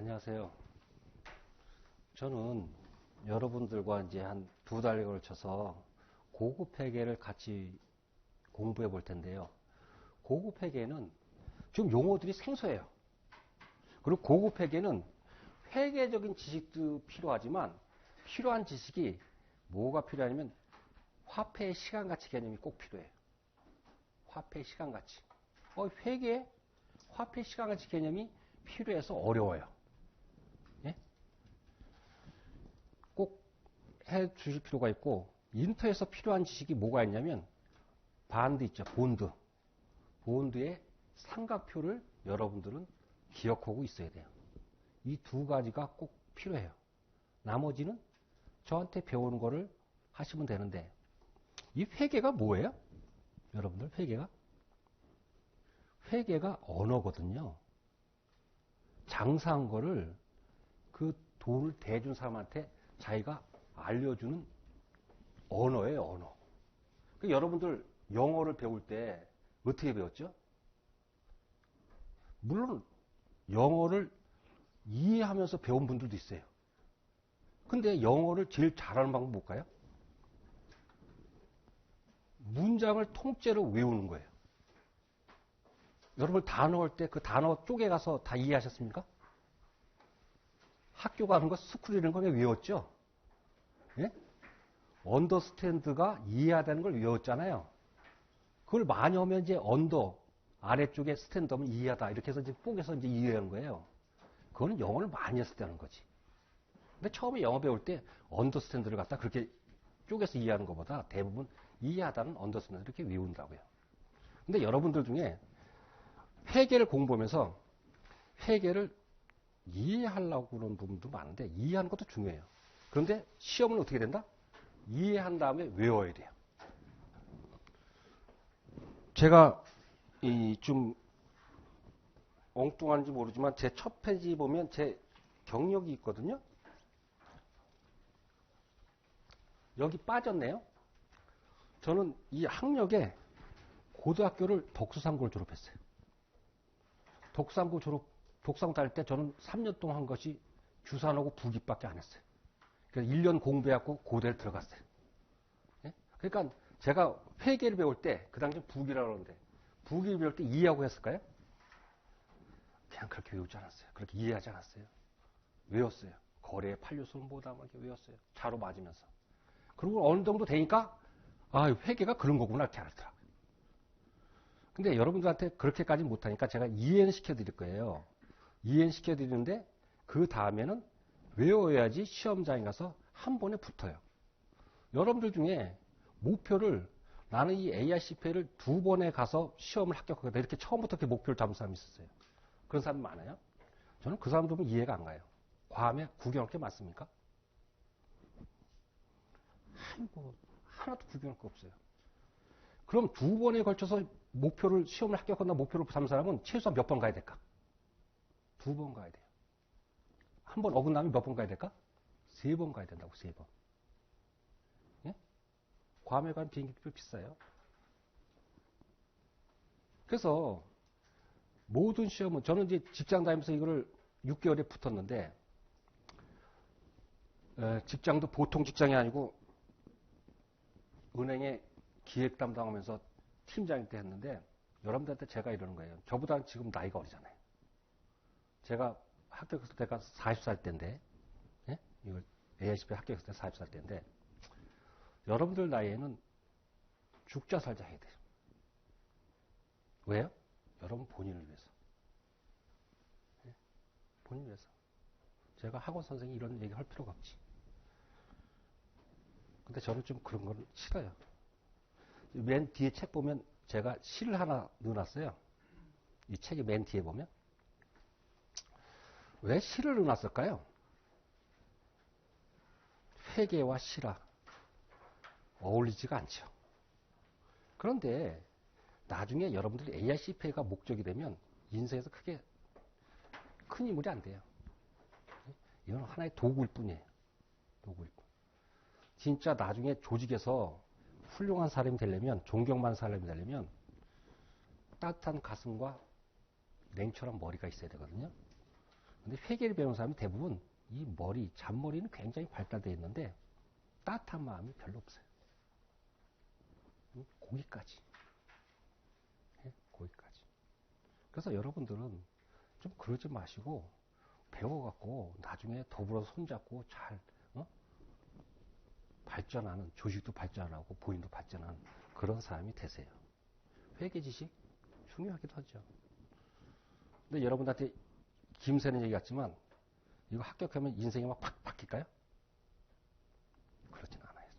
안녕하세요. 저는 여러분들과 이제 한 2달에 걸쳐서 고급 회계를 같이 공부해 볼 텐데요. 고급 회계는 지금 용어들이 생소해요. 그리고 고급 회계는 회계적인 지식도 필요하지만 필요한 지식이 뭐가 필요하냐면 화폐의 시간가치 개념이 꼭 필요해요. 화폐의 시간가치. 회계에 화폐 시간가치 개념이 필요해서 어려워요. 예? 꼭 해 주실 필요가 있고, 인터에서 필요한 지식이 뭐가 있냐면 반드 있죠. 본드. 본드의 삼각표를 여러분들은 기억하고 있어야 돼요. 이 2가지가 꼭 필요해요. 나머지는 저한테 배우는 거를 하시면 되는데, 이 회계가 뭐예요? 여러분들 회계가? 회계가 언어거든요. 장사한 거를 그 돈을 대준 사람한테 자기가 알려주는 언어예요, 언어. 그러니까 여러분들 영어를 배울 때 어떻게 배웠죠? 물론 영어를 이해하면서 배운 분들도 있어요. 근데 영어를 제일 잘하는 방법 뭘까요? 문장을 통째로 외우는 거예요. 여러분 단어 할 때 그 단어 쪽에 가서 다 이해하셨습니까? 학교 가는 거 스쿨이라는 걸 외웠죠? 예? 언더스탠드가 이해하다는 걸 외웠잖아요. 그걸 많이 하면 이제 언더 아래쪽에 스탠드 하면 이해하다 이렇게 해서 이제 뽀개서 이제 이해하는 거예요. 그거는 영어를 많이 했을 때 하는 거지. 근데 처음에 영어 배울 때 언더스탠드를 갖다 그렇게 쪼개서 이해하는 것보다 대부분 이해하다는 언더스탠드 이렇게 외운다고요. 근데 여러분들 중에 회계를 공부하면서 회계를 이해하려고 그러는 부분도 많은데 이해하는 것도 중요해요. 그런데 시험은 어떻게 된다? 이해한 다음에 외워야 돼요. 제가 좀 엉뚱한지 모르지만 제 첫 페이지 보면 제 경력이 있거든요. 여기 빠졌네요. 저는 이 학력에 고등학교를 덕수상고를 졸업했어요. 독상고 다닐 때 저는 3년 동안 한 것이 주산하고 부기밖에 안 했어요. 그래서 1년 공부해갖고 고대를 들어갔어요. 예? 그러니까 제가 회계를 배울 때, 그 당시 부기라고 그러는데, 부기를 배울 때 이해하고 했을까요? 그냥 그렇게 외우지 않았어요. 그렇게 이해하지 않았어요. 외웠어요. 거래, 판료수는 뭐다, 막 이렇게 외웠어요. 자로 맞으면서. 그리고 어느 정도 되니까, 회계가 그런 거구나, 이렇게 알았더라고요. 근데 여러분들한테 그렇게까지 못하니까 제가 이해는 시켜드릴 거예요. 이해는 시켜드리는데, 그 다음에는 외워야지 시험장에 가서 한 번에 붙어요. 여러분들 중에 목표를 나는 이 AICPA를 2번에 가서 시험을 합격하겠다. 이렇게 처음부터 이렇게 목표를 잡은 사람이 있었어요. 그런 사람이 많아요. 저는 그 사람들 보면 이해가 안 가요. 과감에 구경할 게 맞습니까? 아이고, 하나도 구경할 거 없어요. 그럼 2번에 걸쳐서 목표를, 시험을 합격한다 목표를 잡은 사람은 최소한 몇 번 가야 될까? 2번 가야 돼요. 한 번 어긋나면 몇 번 가야 될까? 3번 가야 된다고, 3번. 예? 괌에 가는 비행기표 비싸요. 그래서 모든 시험은, 저는 이제 직장 다니면서 이거를 6개월에 붙었는데, 직장도 보통 직장이 아니고 은행에 기획 담당하면서 팀장일 때 했는데, 여러분들한테 제가 이러는 거예요. 저보다는 지금 나이가 어리잖아요. 제가 합격했을 때가 40살 때인데, 예? 이걸 AICP 합격했을 때 40살 때인데, 여러분들 나이에는 죽자 살자 해야 돼요. 왜요? 여러분 본인을 위해서. 예? 본인을 위해서. 제가 학원 선생이 이런 얘기 할 필요가 없지. 근데 저는 좀 그런 건 싫어요. 맨 뒤에 책 보면 제가 시를 하나 넣어놨어요. 이 책의 맨 뒤에 보면. 왜 시를 넣어놨을까요? 회계와 시라 어울리지가 않죠. 그런데 나중에 여러분들이 AICPA가 목적이 되면 인생에서 크게 큰 인물이 안 돼요. 이건 하나의 도구일 뿐이에요. 도구일 뿐. 진짜 나중에 조직에서 훌륭한 사람이 되려면, 존경받는 사람이 되려면 따뜻한 가슴과 냉철한 머리가 있어야 되거든요. 근데 회계를 배우는 사람이 대부분 이 잔머리는 굉장히 발달되어 있는데 따뜻한 마음이 별로 없어요. 거기까지. 예? 거기까지. 그래서 여러분들은 좀 그러지 마시고 배워갖고 나중에 더불어 손잡고 잘 발전하는, 조직도 발전하고 본인도 발전하는 그런 사람이 되세요. 회계 지식 중요하기도 하죠. 근데 여러분들한테 김새는 얘기 같지만 이거 합격하면 인생이 막 팍 바뀔까요? 그렇진 않아요.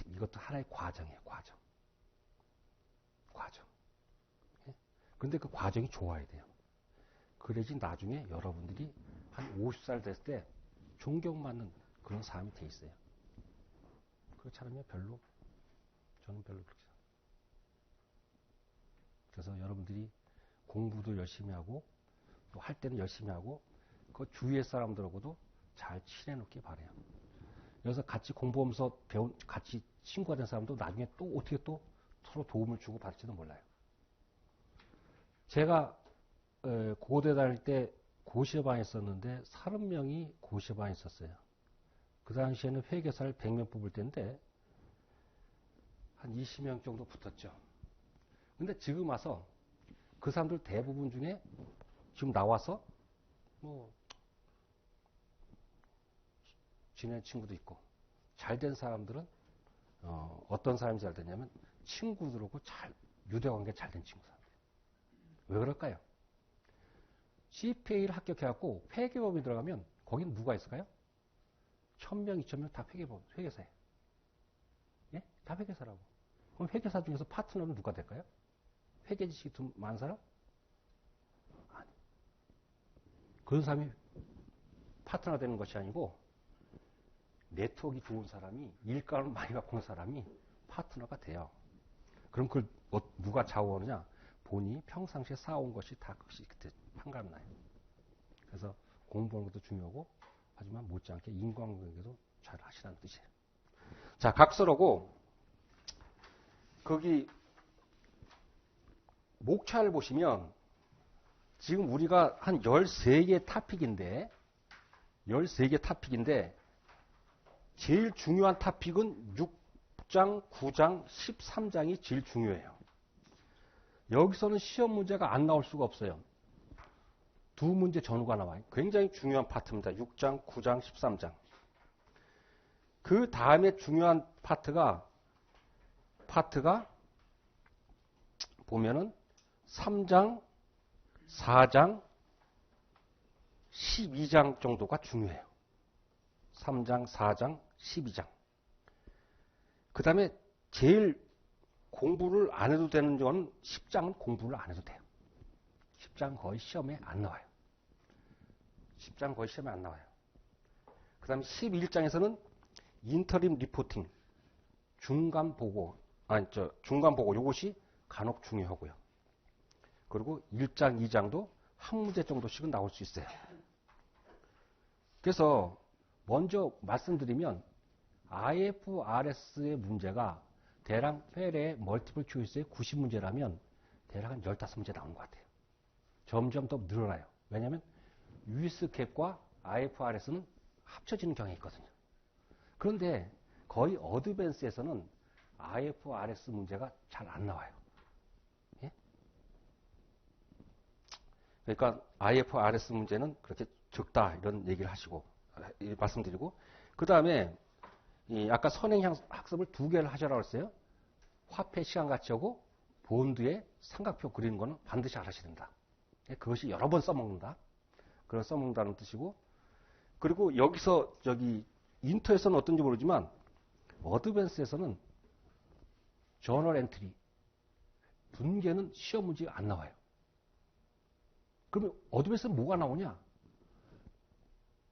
이것도 하나의 과정이에요. 과정. 예? 근데 그 과정이 좋아야 돼요. 그래야지 나중에 여러분들이 한 50살 됐을 때 존경받는 그런 사람이 돼 있어요. 그렇지 않으면 저는 별로 그렇지 않아요. 그래서 여러분들이 공부도 열심히 하고 또 할 때는 열심히 하고 그 주위의 사람들하고도 잘 친해놓기 바래요. 그래서 같이 공부하면서 같이 친구가 된 사람도 나중에 또 어떻게 또 서로 도움을 주고 받을지도 몰라요. 제가 고대 다닐 때 고시반에 있었는데 30명이 고시반에 있었어요. 그 당시에는 회계사를 100명 뽑을 때인데 한 20명 정도 붙었죠. 근데 지금 와서 그 사람들 대부분 중에 지금 나와서 뭐 지낸 친구도 있고 잘된 사람들은 어떤 사람이 잘 되냐면 친구들하고 유대관계 잘된 친구 사람들. 왜 그럴까요? CPA를 합격해갖고 회계법이 들어가면 거긴 누가 있을까요? 1000명, 2000명 다 회계사예요. 예? 다 회계사라고. 그럼 회계사 중에서 파트너는 누가 될까요? 회계 지식이 좀 많은 사람? 아니. 그런 사람이 파트너가 되는 것이 아니고 네트워크가 좋은 사람이 일감을 많이 갖고 온 사람이 파트너가 돼요. 그럼 그걸 누가 좌우하느냐? 본인이 평상시에 쌓아온 것이 다 그때 판가름 나요. 그래서 공부하는 것도 중요하고 하지만 못지않게 인간관계도 잘 하시라는 뜻이에요. 자, 각서라고 거기 목차를 보시면 지금 우리가 한 13개 타픽인데 제일 중요한 타픽은 6장, 9장, 13장이 제일 중요해요. 여기서는 시험 문제가 안 나올 수가 없어요. 두 문제 전후가 나와요. 굉장히 중요한 파트입니다. 6장, 9장, 13장. 그 다음에 중요한 파트가 보면은 3장, 4장, 12장 정도가 중요해요. 3장, 4장, 12장. 그 다음에 제일 공부를 안 해도 되는 건 10장은 공부를 안 해도 돼요. 10장 거의 시험에 안 나와요. 10장 거의 시험에 안 나와요. 그 다음에 11장에서는 인터림 리포팅, 중간 보고 요것이 간혹 중요하고요. 그리고 1장, 2장도 한 문제 정도씩은 나올 수 있어요. 그래서 먼저 말씀드리면 IFRS의 문제가 대략 페레의 멀티플 초이스의 90문제라면 대략 한 15문제 나오는 것 같아요. 점점 더 늘어나요. 왜냐하면 US 갭과 IFRS는 합쳐지는 경향이 있거든요. 그런데 거의 어드밴스에서는 IFRS 문제가 잘 안 나와요. 예? 그러니까 IFRS 문제는 그렇게 적다 이런 얘기를 하시고 말씀드리고 그 다음에 아까 선행학습을 2개를 하셔라고 했어요. 화폐 시간가치하고 본드의 삼각표 그리는 거는 반드시 알아셔야 된다. 그것이 여러 번 써먹는다. 그런 써먹는다는 뜻이고 그리고 여기서 인터에서는 어떤지 모르지만 어드밴스에서는 저널 엔트리 분계는 시험 문제가 안 나와요. 그러면 어드밴스는 뭐가 나오냐?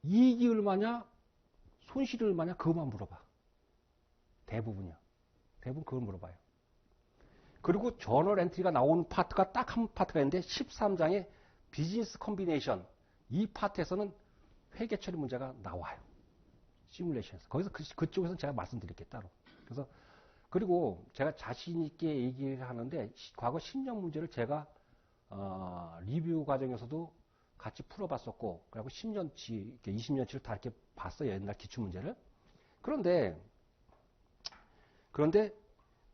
이익이 얼마냐? 손실이 얼마냐? 그것만 물어봐. 대부분이요. 대부분 그걸 물어봐요. 그리고 저널 엔트리가 나오는 파트가 딱 한 파트가 있는데 13장의 비즈니스 컴비네이션 이 파트에서는 회계 처리 문제가 나와요. 시뮬레이션에서. 거기서 그쪽에서는 제가 말씀드릴게요. 따로. 그래서 그리고 제가 자신 있게 얘기를 하는데 과거 10년 문제를 제가 리뷰 과정에서도 같이 풀어봤었고, 그리고 10년치, 20년치를 다 이렇게 봤어요. 옛날 기출문제를. 그런데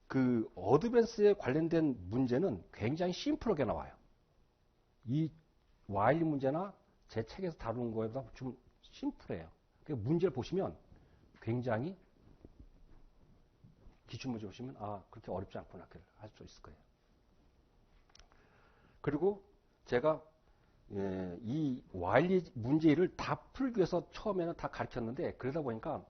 그 어드밴스에 관련된 문제는 굉장히 심플하게 나와요. 이 와일리 문제나 제 책에서 다루는 거보다 좀 심플해요. 그 문제를 보시면 굉장히 기출문제 보시면 그렇게 어렵지 않구나 할 수 있을 거예요. 그리고 제가 이 와일리 문제를 다 풀기 위해서 처음에는 다 가르쳤는데 그러다 보니까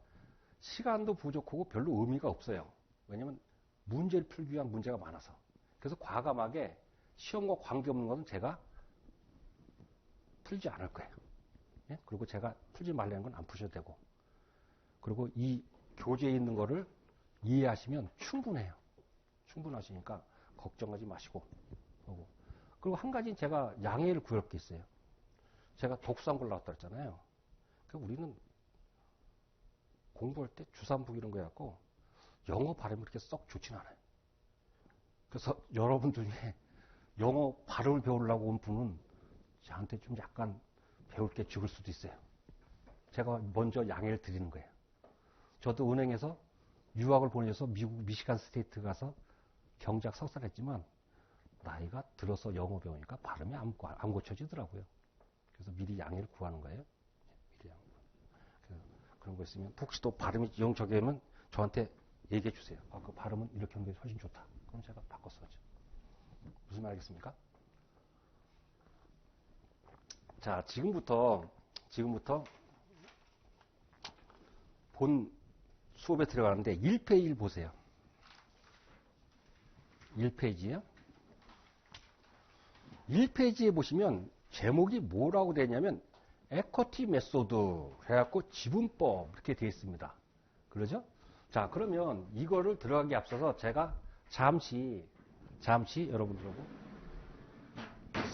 시간도 부족하고 별로 의미가 없어요. 왜냐면 문제를 풀기 위한 문제가 많아서. 그래서 과감하게 시험과 관계없는 것은 제가 풀지 않을 거예요. 예? 그리고 제가 풀지 말라는 건 안 푸셔도 되고. 그리고 이 교재에 있는 거를 이해하시면 충분해요. 충분하시니까 걱정하지 마시고. 그리고 한 가지 제가 양해를 구할 게 있어요. 제가 독수한글 나왔다 했잖아요. 우리는 공부할 때 주산북 이런 거 해갖고 영어 발음이 그렇게 썩 좋진 않아요. 그래서 여러분 중에 영어 발음을 배우려고 온 분은 저한테 좀 약간 배울 게 적을 수도 있어요. 제가 먼저 양해를 드리는 거예요. 저도 은행에서 유학을 보내서 미국 미시간 스테이트 가서 경작 석사를 했지만 나이가 들어서 영어 배우니까 발음이 안 고쳐지더라고요. 그래서 미리 양해를 구하는 거예요. 미리 양해. 그런 거 있으면 혹시 또 발음이 영적이면 저한테 얘기해 주세요. 그 발음은 이렇게 하는 게 훨씬 좋다. 그럼 제가 바꿔서 하죠. 무슨 말 알겠습니까? 자, 지금부터 본 수업에 들어가는데 1페이지를 보세요. 1페이지요. 1페이지에 보시면 제목이 뭐라고 되냐면 에쿼티 메소드 해갖고 지분법 이렇게 되어 있습니다. 그러죠? 자, 그러면 이거를 들어가기 앞서서 제가 잠시 여러분들하고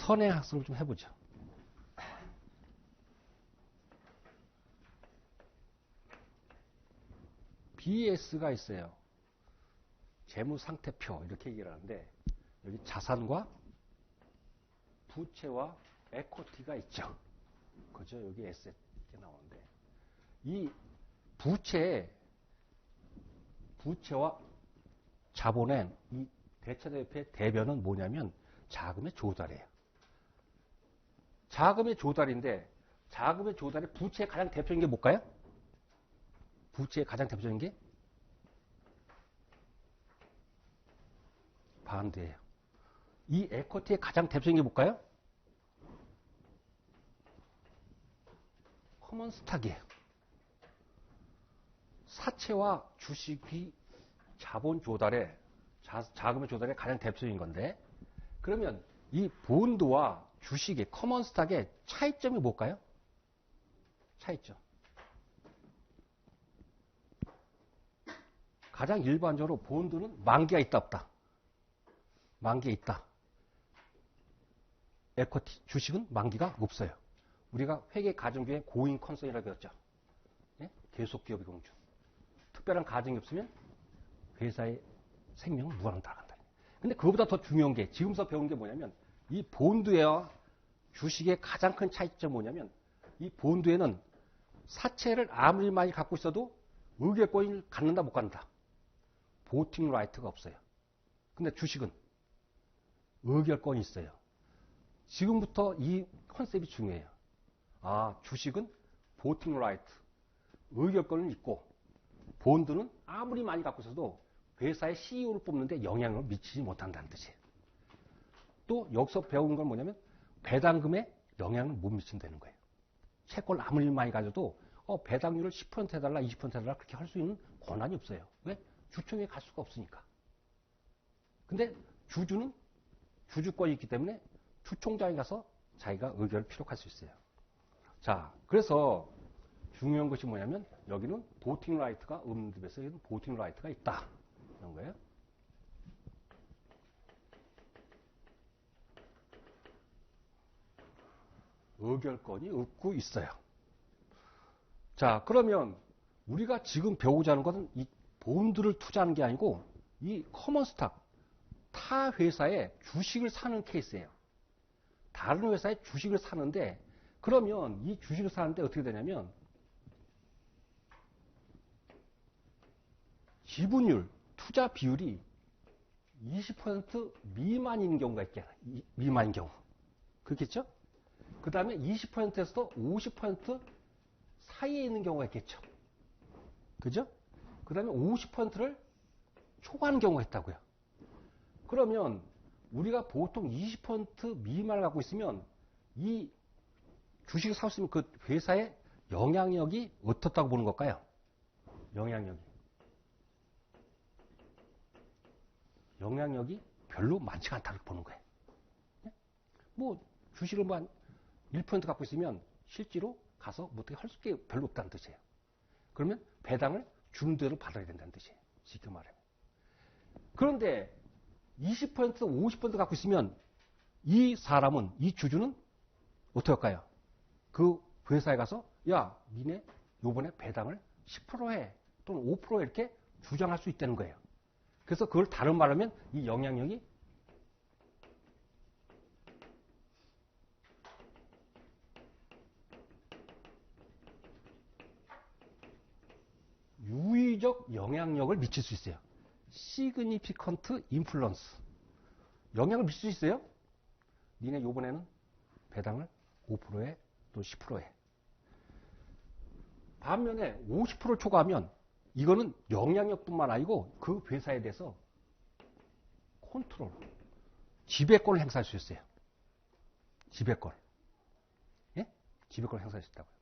선행학습을 좀 해보죠. BS가 있어요. 재무상태표 이렇게 얘기를 하는데 여기 자산과 부채와 에쿼티가 있죠. 그죠? 여기 에셋 이렇게 나오는데 이 부채와 자본의 이 대차대표의 대변은 뭐냐면 자금의 조달이에요. 자금의 조달인데 자금의 조달의 부채의 가장 대표적인 게 뭘까요? 부채의 가장 대표적인 게 반대예요. 이 에쿼티의 가장 대표적인 게 뭘까요? 커먼 스탁이에요. 사채와 주식이 자본 조달에 자금의 조달에 가장 대표적인 건데 그러면 이 본드와 주식의 커먼 스탁의 차이점이 뭘까요? 차이점. 가장 일반적으로 본드는 만기가 있다 없다. 만기가 있다. 에쿼티 주식은 만기가 없어요. 우리가 회계 가정비의 고잉 컨선이라고 배웠죠. 네? 계속 기업의 공주. 특별한 가정이 없으면 회사의 생명은 무한으로 나간다. 근데 그거보다 더 중요한 게 지금서 배운 게 뭐냐면 이 본드와 주식의 가장 큰 차이점이 뭐냐면 이 본드에는 사채를 아무리 많이 갖고 있어도 의결권을 갖는다 못 갖는다. 보팅 라이트가 없어요. 근데 주식은 의결권이 있어요. 지금부터 이 컨셉이 중요해요. 주식은 보팅 라이트, 의결권은 있고 본드는 아무리 많이 갖고 있어도 회사의 CEO를 뽑는데 영향을 미치지 못한다는 뜻이에요. 또 여기서 배운 건 뭐냐면 배당금에 영향을 못 미친다는 거예요. 채권을 아무리 많이 가져도 배당률을 10% 해달라 20% 해달라 그렇게 할 수 있는 권한이 없어요. 왜? 주총에 갈 수가 없으니까. 근데 주주는 주주권이 있기 때문에 주총장에 가서 자기가 의견을 피력할 수 있어요. 자, 그래서 중요한 것이 뭐냐면 여기는 보팅 라이트가 없는 집에서 여기는 보팅 라이트가 있다. 이런 거예요. 의결권이 없고 있어요. 자, 그러면 우리가 지금 배우자 하는 것은 이 본드를 투자하는 게 아니고 이 커먼 스탁, 타 회사의 주식을 사는 케이스예요. 다른 회사의 주식을 사는데 그러면 이 주식을 사는데 어떻게 되냐면 지분율, 투자 비율이 20% 미만인 경우가 있겠네. 미만인 경우. 그렇겠죠? 그 다음에 20%에서도 50% 사이에 있는 경우가 있겠죠. 그죠? 그 다음에 50%를 초과하는 경우가 있다고요. 그러면 우리가 보통 20% 미만을 갖고 있으면 이 주식을 사고 있으면 그 회사의 영향력이 어떻다고 보는 걸까요? 영향력이 별로 많지가 않다고 보는 거예요. 뭐 주식을 뭐 한 1% 갖고 있으면 실제로 가서 뭐 어떻게 할 수 있게 별로 없다는 뜻이에요. 그러면 배당을 주는 대로 받아야 된다는 뜻이에요. 쉽게 말하면. 그런데 20% 50% 갖고 있으면 이 사람은, 이 주주는 어떻게 할까요? 그 회사에 가서 야, 니네 요번에 배당을 10% 해 또는 5% 이렇게 주장할 수 있다는 거예요. 그래서 그걸 다른 말로 하면 이 영향력이 유의적 영향력을 미칠 수 있어요. significant influence. 영향을 미칠 수 있어요. 니네 요번에는 배당을 5%에 또 10%에. 반면에 50%를 초과하면 이거는 영향력뿐만 아니고 그 회사에 대해서 컨트롤, 지배권을 행사할 수 있어요. 지배권. 예? 지배권을 행사할 수 있다고요.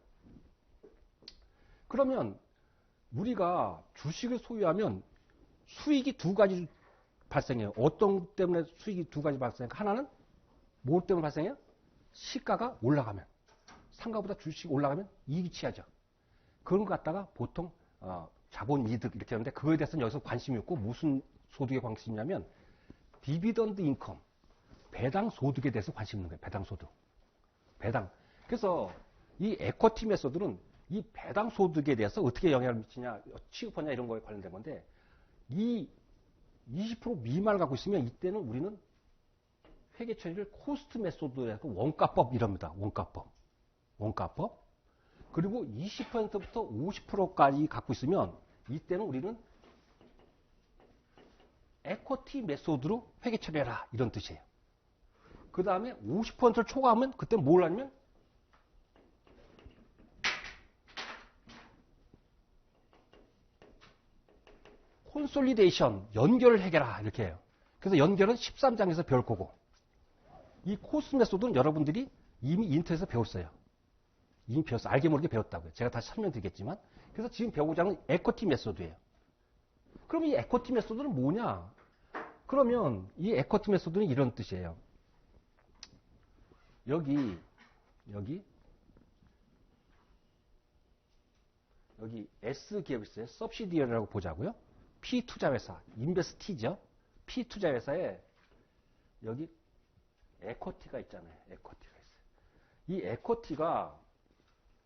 그러면 우리가 주식을 소유하면 수익이 두 가지 발생해요. 어떤 때문에 수익이 두 가지 발생해요? 하나는 뭐 때문에 발생해요? 시가가 올라가면. 상가보다 주식이 올라가면 이익이 취하죠. 그런 거 갖다가 보통 자본 이득 이렇게 하는데 그거에 대해서는 여기서 관심이 없고 무슨 소득에 관심이냐면 디비던드 인컴, 배당 소득에 대해서 관심 있는 거예요. 배당 소득. 배당. 그래서 이 에쿼티 메소드는 이 배당 소득에 대해서 어떻게 영향을 미치냐, 취급하냐 이런 거에 관련된 건데 이 20% 미만을 갖고 있으면 이때는 우리는 회계 처리를 코스트 메소드에서 원가법 이럽니다. 원가법. 그리고 20%부터 50%까지 갖고 있으면 이때는 우리는 에쿼티 메소드로 회계 처리해라 이런 뜻이에요. 그 다음에 50%를 초과하면 그때 뭘 하냐면 콘솔리데이션, 연결을 해결하 이렇게 해요. 그래서 연결은 13장에서 배울 거고 이 코스트 메소드는 여러분들이 이미 인터넷에서 배웠어요. 이미 배웠어요. 알게 모르게 배웠다고요. 제가 다시 설명드리겠지만 그래서 지금 배우고자 하는 에쿼티 메소드예요. 그럼 이 에쿼티 메소드는 뭐냐? 그러면 이 에쿼티 메소드는 이런 뜻이에요. 여기 S 기업 있어요. subsidiary라고 보자고요. P 투자회사, 인베스티죠. P 투자회사에 여기 에쿼티가 있잖아요. 에쿼티가 있어요. 이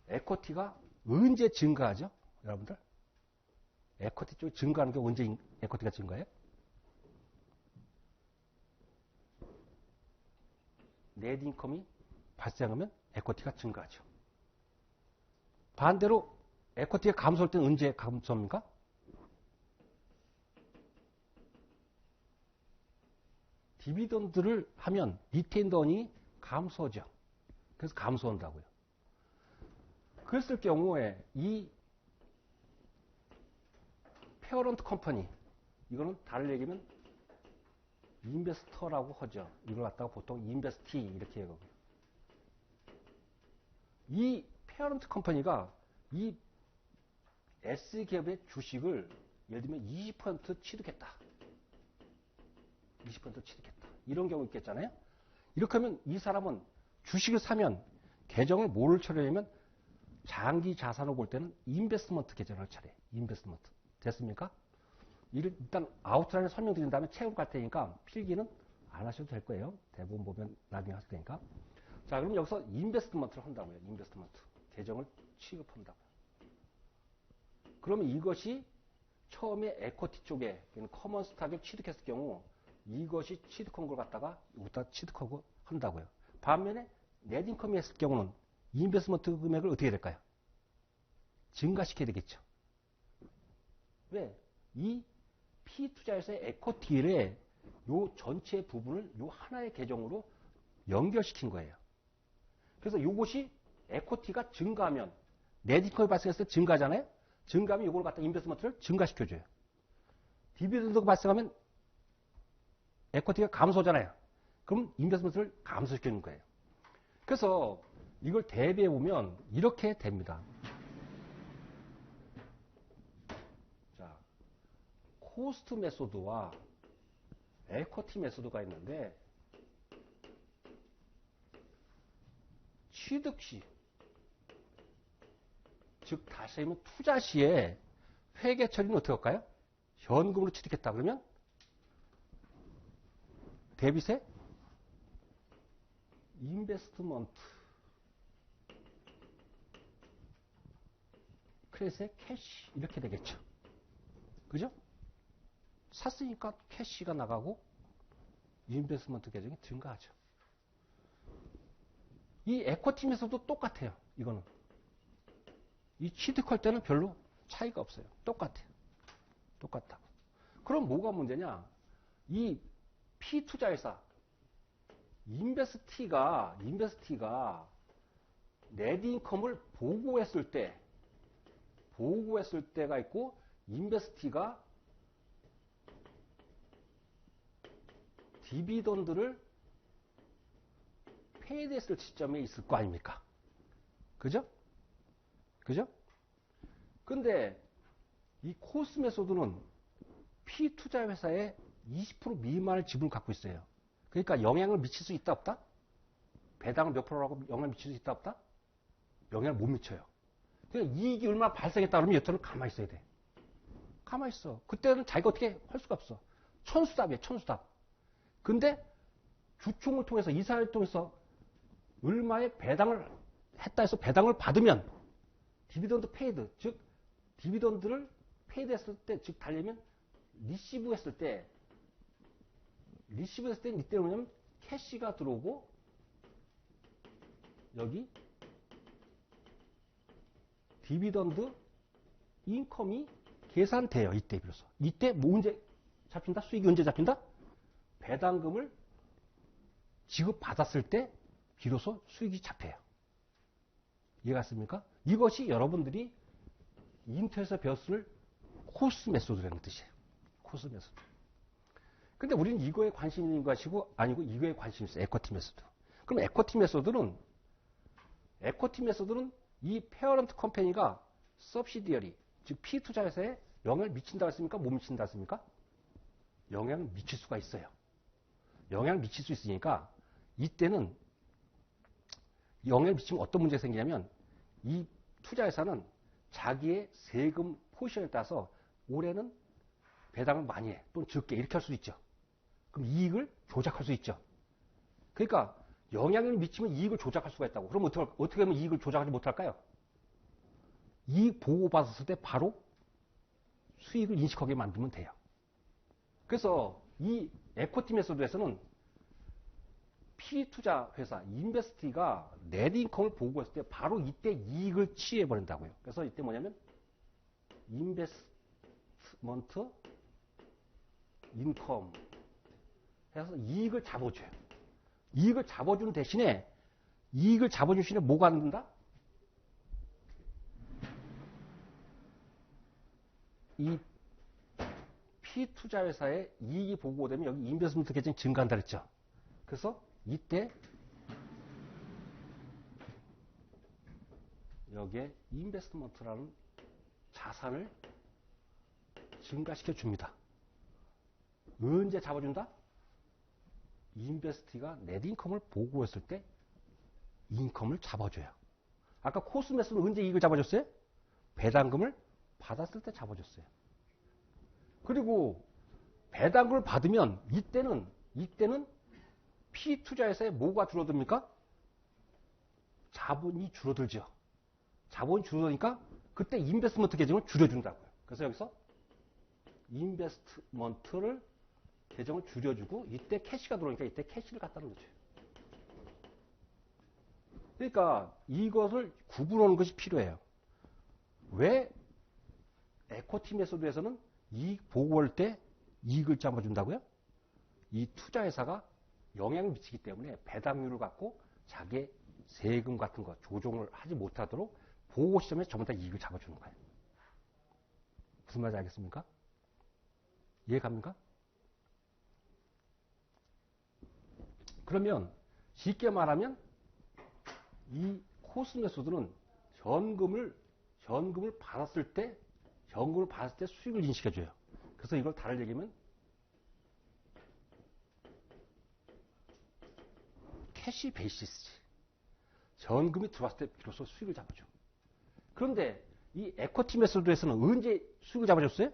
에쿼티가 언제 증가하죠? 여러분들? 에쿼티 쪽이 증가하는 게 언제 에쿼티가 증가해요? 넷 인컴이 발생하면 에쿼티가 증가하죠. 반대로 에쿼티가 감소할 때는 언제 감소합니까? 디비던드를 하면 리테인드 어닝이 감소하죠. 그래서 감소한다고요. 그랬을 경우에 이 페어런트 컴퍼니 이거는 다른 얘기면 인베스터라고 하죠. 이걸 갖다가 보통 인베스티 이렇게 해요. 이 페어런트 컴퍼니가 이 S기업의 주식을 예를 들면 20% 취득했다. 20% 취득했다. 이런 경우 있겠잖아요. 이렇게 하면 이 사람은 주식을 사면 계정을 뭐를 처리하냐면 장기 자산으로 볼 때는 인베스트먼트 계정을 차례. 인베스트먼트. 됐습니까? 일단 아웃라인을 설명드린 다음에 체험 갈 테니까 필기는 안 하셔도 될 거예요. 대부분 보면 나중에 하실 테니까. 자, 그럼 여기서 인베스트먼트를 한다고요. 인베스트먼트. 계정을 취급한다고요. 그러면 이것이 처음에 에쿼티 쪽에 커먼 스탁을 취득했을 경우 이것이 취득한 걸 갖다가 여기다 취득하고 한다고요. 반면에 넷인컴이 했을 경우는 인베스트먼트 금액을 어떻게 해야 될까요? 증가시켜야 되겠죠. 왜? 이 피투자에서의 에코티의 요 전체 부분을 요 하나의 계정으로 연결시킨 거예요. 그래서 요것이 에코티가 증가하면 네디컬 발생했을 때 증가하잖아요. 증가하면 요걸 갖다 인베스트먼트를 증가시켜줘요. 디비던드가 발생하면 에코티가 감소잖아요. 그럼 인베스트먼트를 감소시키는 거예요. 그래서 이걸 대비해 보면 이렇게 됩니다. 자, 코스트 메소드와 에코티 메소드가 있는데 취득 시, 즉 다시 하면 투자 시에 회계 처리는 어떻게 할까요? 현금으로 취득했다 그러면 대비세 인베스트먼트 크레딧의 캐시 이렇게 되겠죠. 그죠? 샀으니까 캐시가 나가고 인베스트먼트 계정이 증가하죠. 이 에코팀에서도 똑같아요. 이거는 이 취득할 때는 별로 차이가 없어요. 똑같아요. 똑같다고. 그럼 뭐가 문제냐? 이 P투자회사 인베스티가 넷인컴을 보고했을 때가 있고 인베스티가 디비던드를 페이드했을 시점에 있을 거 아닙니까? 그죠? 그죠? 근데 이 코스 메소드는 P투자 회사의 20% 미만의 지분을 갖고 있어요. 그러니까 영향을 미칠 수 있다 없다? 배당을 몇 프로라고 영향을 미칠 수 있다 없다? 영향을 못 미쳐요. 그러니까 이익이 얼마나 발생했다 그러면 여태는 가만히 있어야 돼. 가만히 있어. 그때는 자기가 어떻게 할 수가 없어. 천수답이에요. 천수답. 근데 주총을 통해서 이사회를 통해서 얼마의 배당을 했다 해서 배당을 받으면 디비던드 페이드, 즉 디비던드를 페이드 했을 때, 즉 달리면 리시브 했을 때 이때 뭐냐면 캐시가 들어오고 여기 디비던드 인컴이 계산돼요. 이때 비로소. 이때 뭐 언제 잡힌다? 수익이 언제 잡힌다? 배당금을 지급받았을 때 비로소 수익이 잡혀요. 이해가 갔습니까? 이것이 여러분들이 인터넷에서 배웠을 코스 메소드라는 뜻이에요. 코스 메소드. 근데 우리는 이거에 관심 있는 것이고 아니고 이거에 관심 있어요. 에코티 메소드. 그럼 에코티 메소드는 이 페어런트 컴퍼니가 서브시디어리, 즉 피투자회사에 영향을 미친다 했습니까? 못 미친다 했습니까? 영향을 미칠 수가 있어요. 영향을 미칠 수 있으니까 이때는 영향을 미치면 어떤 문제가 생기냐면 이 투자회사는 자기의 세금 포지션에 따라서 올해는 배당을 많이 해 또는 적게 이렇게 할 수도 있죠. 그럼 이익을 조작할 수 있죠. 그러니까 영향을 미치면 이익을 조작할 수가 있다고. 그럼 어떻게 하면 이익을 조작하지 못할까요? 이익 보고받았을 때 바로 수익을 인식하게 만들면 돼요. 그래서 이 에코티 메소드에서는 P투자 회사 인베스티가 넷인컴을 보고했을 때 바로 이때 이익을 취해버린다고요. 그래서 이때 뭐냐면 인베스트먼트 인컴 해서 이익을 잡아줘요. 이익을 잡아주는 대신에 뭐가 안 된다? 이 P투자 회사의 이익이 보고되면 여기 인베스트먼트 계정이 증가한다 그랬죠. 그래서 이때 여기에 인베스트먼트라는 자산을 증가시켜 줍니다. 언제 잡아준다? 인베스티가 넷인컴을 보고했을 때 인컴을 잡아줘요. 아까 코스메스는 언제 이익을 잡아줬어요? 배당금을 받았을 때 잡아줬어요. 그리고 배당금을 받으면 이때는 P투자회사에 뭐가 줄어듭니까? 자본이 줄어들죠. 자본이 줄어드니까 그때 인베스트먼트 계정을 줄여준다고요. 그래서 여기서 인베스트먼트를 계정을 줄여주고 이때 캐시가 들어오니까 이때 캐시를 갖다 놓죠. 그러니까 이것을 구분하는 것이 필요해요. 왜 에쿼티 메소드에서는 이익 보고할 때 이익을 잡아준다고요? 이 투자회사가 영향을 미치기 때문에 배당률을 갖고 자기의 세금 같은 거 조정을 하지 못하도록 보고 시점에 전부 다 이익을 잡아주는 거예요. 무슨 말인지 알겠습니까? 이해갑니까? 그러면 쉽게 말하면 이 코스 메소드는 현금을 받았을 때 수익을 인식해줘요. 그래서 이걸 다른 얘기면 캐시 베이시스지. 현금이 들어왔을 때 비로소 수익을 잡아줘. 그런데 이 에쿼티 메소드에서는 언제 수익을 잡아줬어요?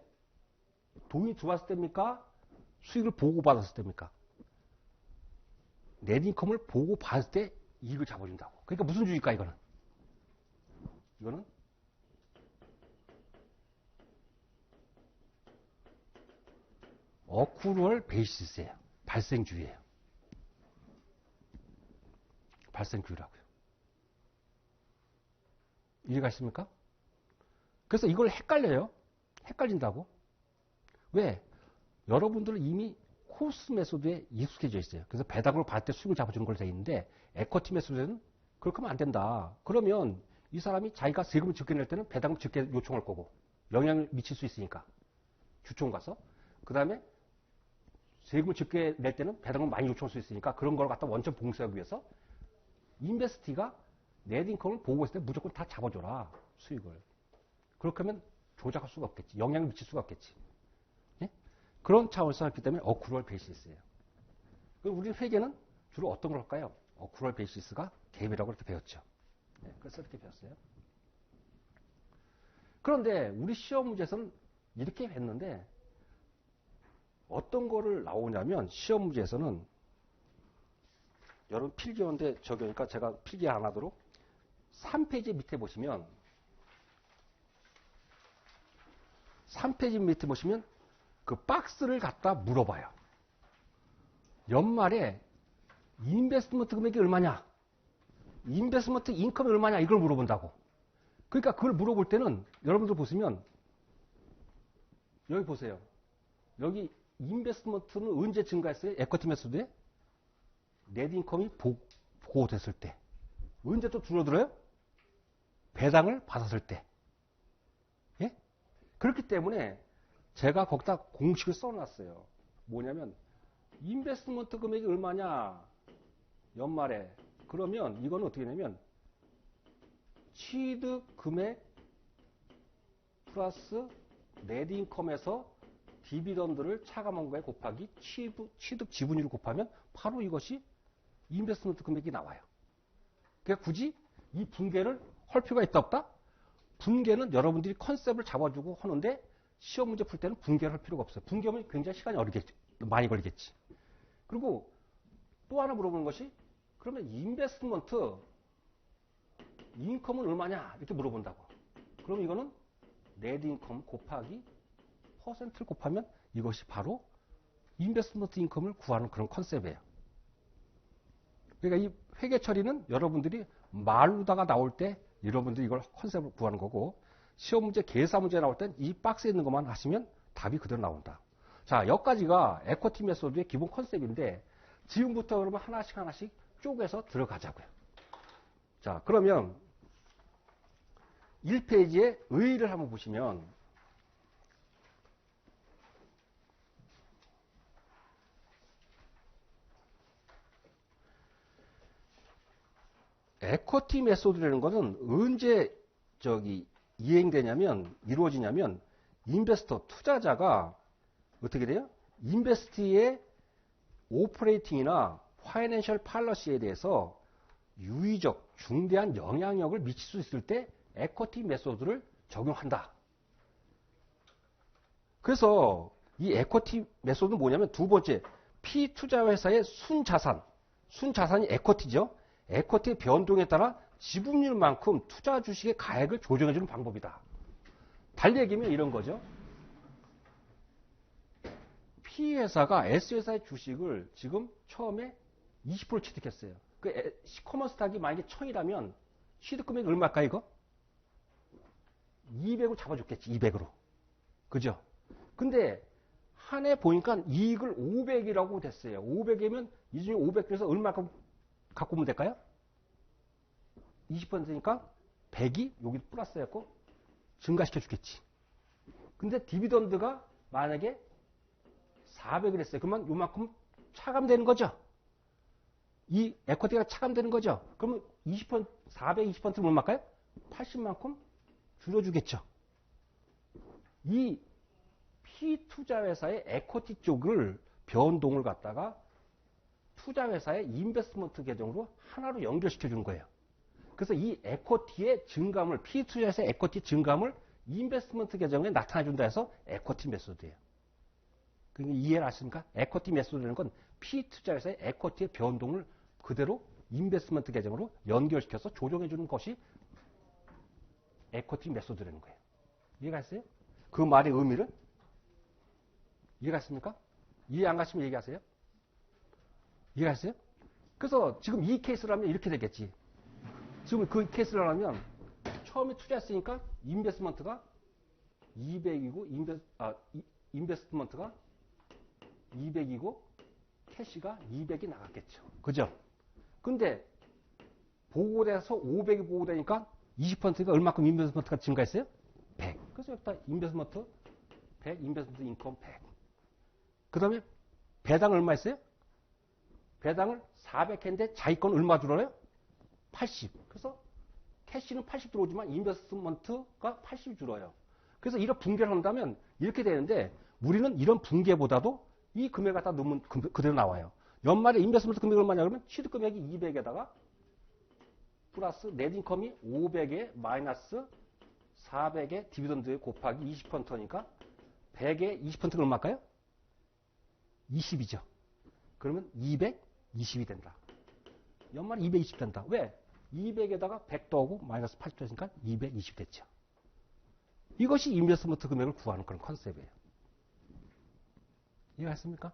돈이 들어왔을 때입니까? 수익을 보고받았을 때입니까? 넷인컴을 보고받을 때 이익을 잡아준다고. 그러니까 무슨 주의일까 이거는? 이거는 어쿠루얼 베이시스예요. 발생주의예요. 발생주의라고요. 이해가 있습니까? 그래서 이걸 헷갈려요. 헷갈린다고. 왜? 여러분들은 이미 코스 메소드에 익숙해져 있어요. 그래서 배당을 받을 때 수익을 잡아주는 걸로 되어 있는데 에쿼티 메소드에는 그렇게 하면 안 된다. 그러면 이 사람이 자기가 세금을 적게 낼 때는 배당을 적게 요청할 거고 영향을 미칠 수 있으니까 주총 가서 그 다음에 세금을 적게 낼 때는 배당을 많이 요청할 수 있으니까 그런 걸 갖다 원천 봉쇄하기 위해서 인베스티가 넷인컴을 보고 있을 때 무조건 다 잡아줘라 수익을. 그렇게 하면 조작할 수가 없겠지. 영향을 미칠 수가 없겠지. 예? 그런 차원에서 했기 때문에 어쿠럴 베이시스예요. 우리 회계는 주로 어떤 걸 할까요? 어쿠럴 베이시스가 갭이라고 이렇게 배웠죠. 네, 그래서 이렇게 배웠어요. 그런데 우리 시험 문제에서는 이렇게 했는데 어떤 거를 나오냐면 시험 문제에서는 여러분 필기였는데 적으니까 제가 필기 안 하도록 3페이지 밑에 보시면 3페이지 밑에 보시면 그 박스를 갖다 물어봐요. 연말에 인베스트먼트 금액이 얼마냐? 인베스트먼트 인컴이 얼마냐? 이걸 물어본다고. 그러니까 그걸 물어볼 때는 여러분들 보시면 여기 보세요. 여기 인베스트먼트는 언제 증가했어요? 에쿼티 메소드에? 넷인컴이 보고됐을 때. 언제 또 줄어들어요? 배당을 받았을 때. 예? 그렇기 때문에 제가 거기다 공식을 써놨어요. 뭐냐면 인베스트먼트 금액이 얼마냐? 연말에. 그러면 이거는 어떻게 되냐면 취득 금액 플러스 넷인컴에서 디비던드를 차감한 거에 곱하기 취득 지분율을 곱하면 바로 이것이 인베스트먼트 금액이 나와요. 그러니까 굳이 이 분계를 할 필요가 있다 없다? 분계는 여러분들이 컨셉을 잡아주고 하는데 시험 문제 풀 때는 분계를 할 필요가 없어요. 분계하면 굉장히 시간이 많이 걸리겠지. 그리고 또 하나 물어보는 것이 그러면 인베스트먼트 인컴은 얼마냐 이렇게 물어본다고. 그럼 이거는 넷인컴 곱하기 퍼센트를 곱하면 이것이 바로 인베스트먼트 인컴을 구하는 그런 컨셉이에요. 그러니까 이 회계 처리는 여러분들이 말로다가 나올 때 여러분들이 이걸 컨셉을 구하는 거고 시험 문제, 계산 문제 나올 땐 이 박스에 있는 것만 하시면 답이 그대로 나온다. 자, 여기까지가 에쿼티 메소드의 기본 컨셉인데 지금부터 그러면 하나씩 쪼개서 들어가자고요. 자, 그러면 1페이지에 의의를 한번 보시면 에쿼티 메소드라는 것은 언제 이루어지냐면 인베스터 투자자가 어떻게 돼요? 인베스티의 오퍼레이팅이나 파이낸셜 팔러시에 대해서 유의적 중대한 영향력을 미칠 수 있을 때 에쿼티 메소드를 적용한다. 그래서 이 에쿼티 메소드는 뭐냐면 두 번째, 피투자회사의 순자산이 에쿼티죠. 에쿼티의 변동에 따라 지분율만큼 투자 주식의 가액을 조정해주는 방법이다. 달리 얘기하면 이런 거죠. P회사가 S회사의 주식을 지금 처음에 20% 취득했어요. 그 시커먼 스탁이 만약에 1000이라면 취득 금액이 얼마일까 이거? 200으로 잡아줬겠지. 200으로. 그죠? 근데 한 해 보니까 이익을 500이라고 됐어요. 500이면 이 중에 500 중에서 얼마만큼 갖고 오면 될까요? 20%니까 100이 여기 플러스였고 증가시켜 주겠지. 근데 디비던드가 만약에 400을 했어요. 그러면 요만큼 차감되는 거죠. 이 에쿼티가 차감되는 거죠. 그러면 20%, 420%는 얼마일까요? 80만큼 줄여주겠죠. 이 피투자회사의 에쿼티 쪽을 변동을 갖다가 투자회사의 인베스트먼트 계정으로 하나로 연결시켜 주는 거예요. 그래서 이 에쿼티의 증감을, 피투자회사의 에쿼티 증감을 인베스트먼트 계정에 나타내준다 해서 에쿼티 메소드예요. 그러니까 이해를 하십니까? 에쿼티 메소드라는 건 피투자회사의 에쿼티의 변동을 그대로 인베스트먼트 계정으로 연결시켜서 조정해 주는 것이 에쿼티 메소드라는 거예요. 이해가 했어요? 그 말의 의미를? 이해가 했습니까? 이해 안 가시면 얘기하세요. 이해가 했어요? 그래서 지금 이 케이스를 하면 이렇게 되겠지. 지금 그 케이스를 하면 처음에 투자했으니까 인베스트먼트가 200이고 인베스트먼트가 200이고 캐시가 200이 나갔겠죠. 그죠? 근데 보고돼서 500이 보고되니까 20%가 얼마큼 인베스트먼트가 증가했어요? 100. 그래서 여기다 인베스트먼트 100, 인베스트먼트 인컴 100. 그 다음에 배당 얼마 했어요? 배당을 400 했는데 자기 건 얼마 들어요? 80. 그래서 캐시는 80 들어오지만 인베스트먼트가 80 줄어요. 그래서 이런 붕괴를 한다면 이렇게 되는데 우리는 이런 붕괴보다도 이 금액을 갖다 넣으면 그대로 나와요. 연말에 인베스트먼트 금액이 얼마냐 그러면 취득 금액이 200에다가 플러스 넷인컴이 500에 마이너스 400에 디비던드 곱하기 20%니까 100에 20%가 얼마일까요? 20이죠. 그러면 220이 된다. 연말에 220 된다. 왜? 200에다가 100 더하고 마이너스 80 됐으니까 220 됐죠. 이것이 인베스트먼트 금액을 구하는 그런 컨셉이에요. 이해하셨습니까?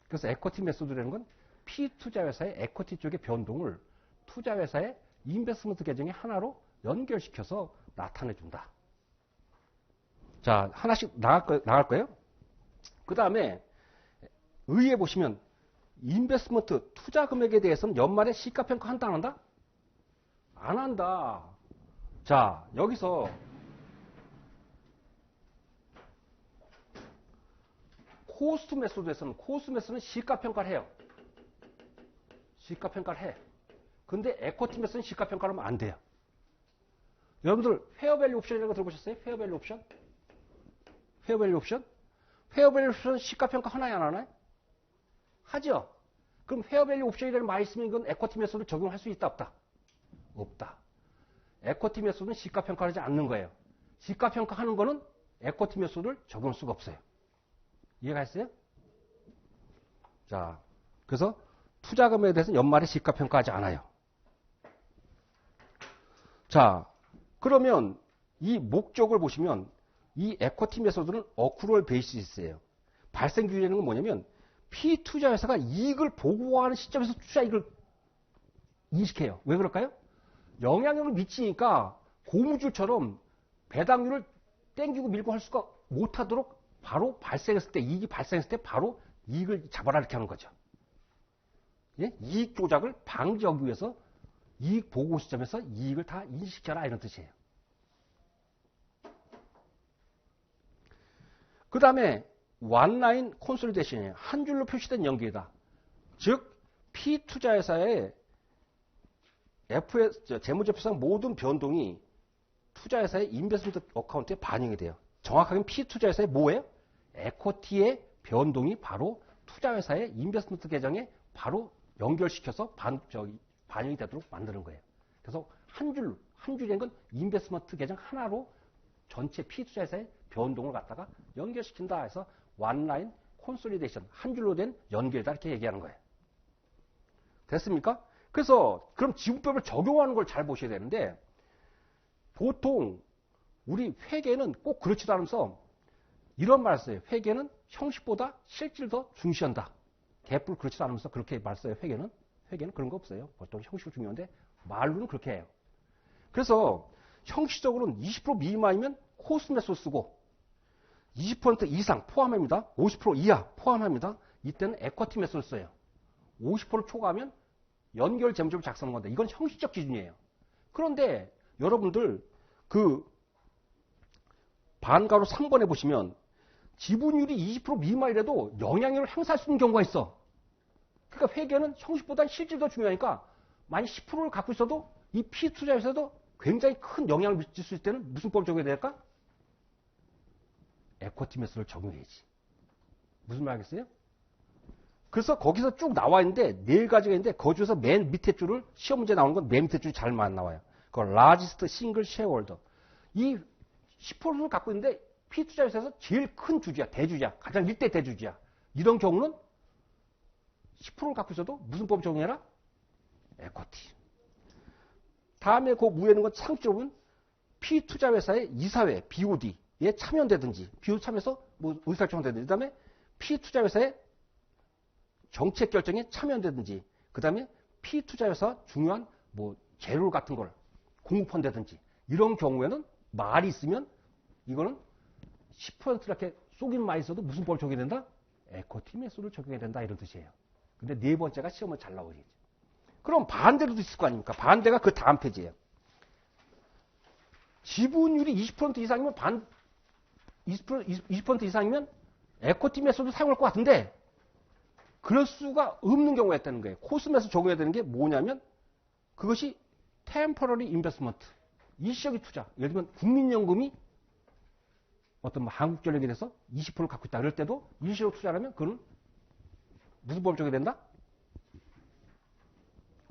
그래서 에쿼티 메소드라는 건 피투자회사의 에쿼티 쪽의 변동을 투자회사의 인베스트먼트 계정의 하나로 연결시켜서 나타내준다. 자, 하나씩 나갈 거예요. 그 다음에 의의에 보시면 인베스트먼트 투자 금액에 대해서는 연말에 시가평가 한다 안 한다? 안 한다. 자, 여기서 코스트 메소드에서는 코스트 메소드는 시가평가를 해요. 시가평가를 해. 근데 에쿼티 메소드는 시가평가를 하면 안 돼요. 여러분들 페어밸류 옵션이라는 거 들어보셨어요? 페어밸류 옵션? 페어밸류 옵션? 페어밸류 옵션 시가평가 하나요 안 하나요? 하죠. 그럼 페어밸류 옵션이라는 말이 있으면 이건 에쿼티 메소드 적용할 수 있다 없다? 없다. 에쿼티 메소드는 시가평가를 하지 않는 거예요. 시가평가하는 거는 에쿼티 메소드를 적용할 수가 없어요. 이해가 했어요? 자, 그래서 투자금에 대해서는 연말에 시가평가하지 않아요. 자, 그러면 이 목적을 보시면 이 에쿼티 메소드는 어크루얼 베이시스예요. 발생 규제라는 건 뭐냐면 피투자회사가 이익을 보고하는 시점에서 투자이익을 인식해요. 왜 그럴까요? 영향력을 미치니까 고무줄처럼 배당률을 땡기고 밀고 할 수가 못하도록 바로 발생했을 때, 이익이 발생했을 때 바로 이익을 잡아라 이렇게 하는 거죠. 예? 이익 조작을 방지하기 위해서 이익 보고 시점에서 이익을 다 인식시켜라 이런 뜻이에요. 그 다음에 원라인 콘솔리데이션이에요. 한 줄로 표시된 연계이다. 즉 피투자회사의 재무제표상 모든 변동이 투자회사의 인베스트먼트 어카운트에 반영이 돼요. 정확하게는 피투자회사의 뭐예요? 에쿼티의 변동이 바로 투자회사의 인베스트먼트 계정에 바로 연결시켜서 반영이 되도록 만드는 거예요. 그래서 한 줄이라는 건 인베스트먼트 계정 하나로 전체 피투자회사의 변동을 갖다가 연결시킨다 해서 원라인 콘솔리데이션, 한 줄로 된 연결이다 이렇게 얘기하는 거예요. 됐습니까? 그래서 그럼 지분법을 적용하는 걸 잘 보셔야 되는데 보통 우리 회계는 꼭 그렇지도 않으면서 이런 말을 써요. 회계는 형식보다 실질을 더 중시한다. 갭을 그렇지도 않으면서 그렇게 말 써요. 회계는 그런 거 없어요. 보통 형식을 중요한데 말로는 그렇게 해요. 그래서 형식적으로는 20% 미만이면 코스트 메소드 쓰고 20% 이상 포함합니다. 50% 이하 포함합니다. 이때는 에쿼티 메소드 써요. 50% 초과하면 연결 재무제표 작성하는 건데 이건 형식적 기준이에요. 그런데 여러분들 그 반가로 3번에 보시면 지분율이 20% 미만이라도 영향력을 행사할 수 있는 경우가 있어. 그러니까 회계는 형식보다 실질이 더 중요하니까 만약 10%를 갖고 있어도 이 피투자에서도 굉장히 큰 영향을 미칠 수 있을 때는 무슨 법을 적용해야 될까? 에쿼티 메소드를 적용해야지. 무슨 말 하겠어요? 그래서 거기서 쭉 나와 있는데 4가지가 있는데 그 중에서 맨 밑에 줄을 시험 문제 나오는 건 맨 밑에 줄이 잘만 나와요. 그 largest single shareholder. 이 10%를 갖고 있는데 피투자에서 제일 큰 주주야, 대주주야, 가장 1대 대주주야. 이런 경우는 10%를 갖고 있어도 무슨 법 적용해라? 에쿼티. 다음에 그 위에 있는 건 상식적으로 보면 피투자회사의 이사회, BOD에 참여되든지, BOD 참여해서 뭐 의사결정되든지, 그 다음에 피투자회사의 정책 결정에 참여되든지, 그 다음에 피투자회사 중요한 뭐 재료 같은 걸 공급한다든지, 이런 경우에는 말이 있으면 이거는 10% 이렇게 쏘기는 많이 있어도 무슨 법을 적용해야 된다? 에쿼티 메소드를 적용해야 된다 이런 뜻이에요. 근데 4번째가 시험을 잘 나오겠죠. 그럼 반대로도 있을 거 아닙니까? 반대가 그 다음 페이지예요. 지분율이 20% 이상이면 20% 이상이면 에쿼티 메소드 사용할 것 같은데 그럴 수가 없는 경우가 있다는 거예요. 코스트 메소드 적용해야 되는 게 뭐냐면 그것이 템퍼러리 인베스트먼트, 일시적인 투자. 예를 들면 국민연금이 어떤 뭐 한국전력에 대해서 20%를 갖고 있다. 그럴 때도 일시적 투자라면 그건 무슨 법을 적용해야 된다?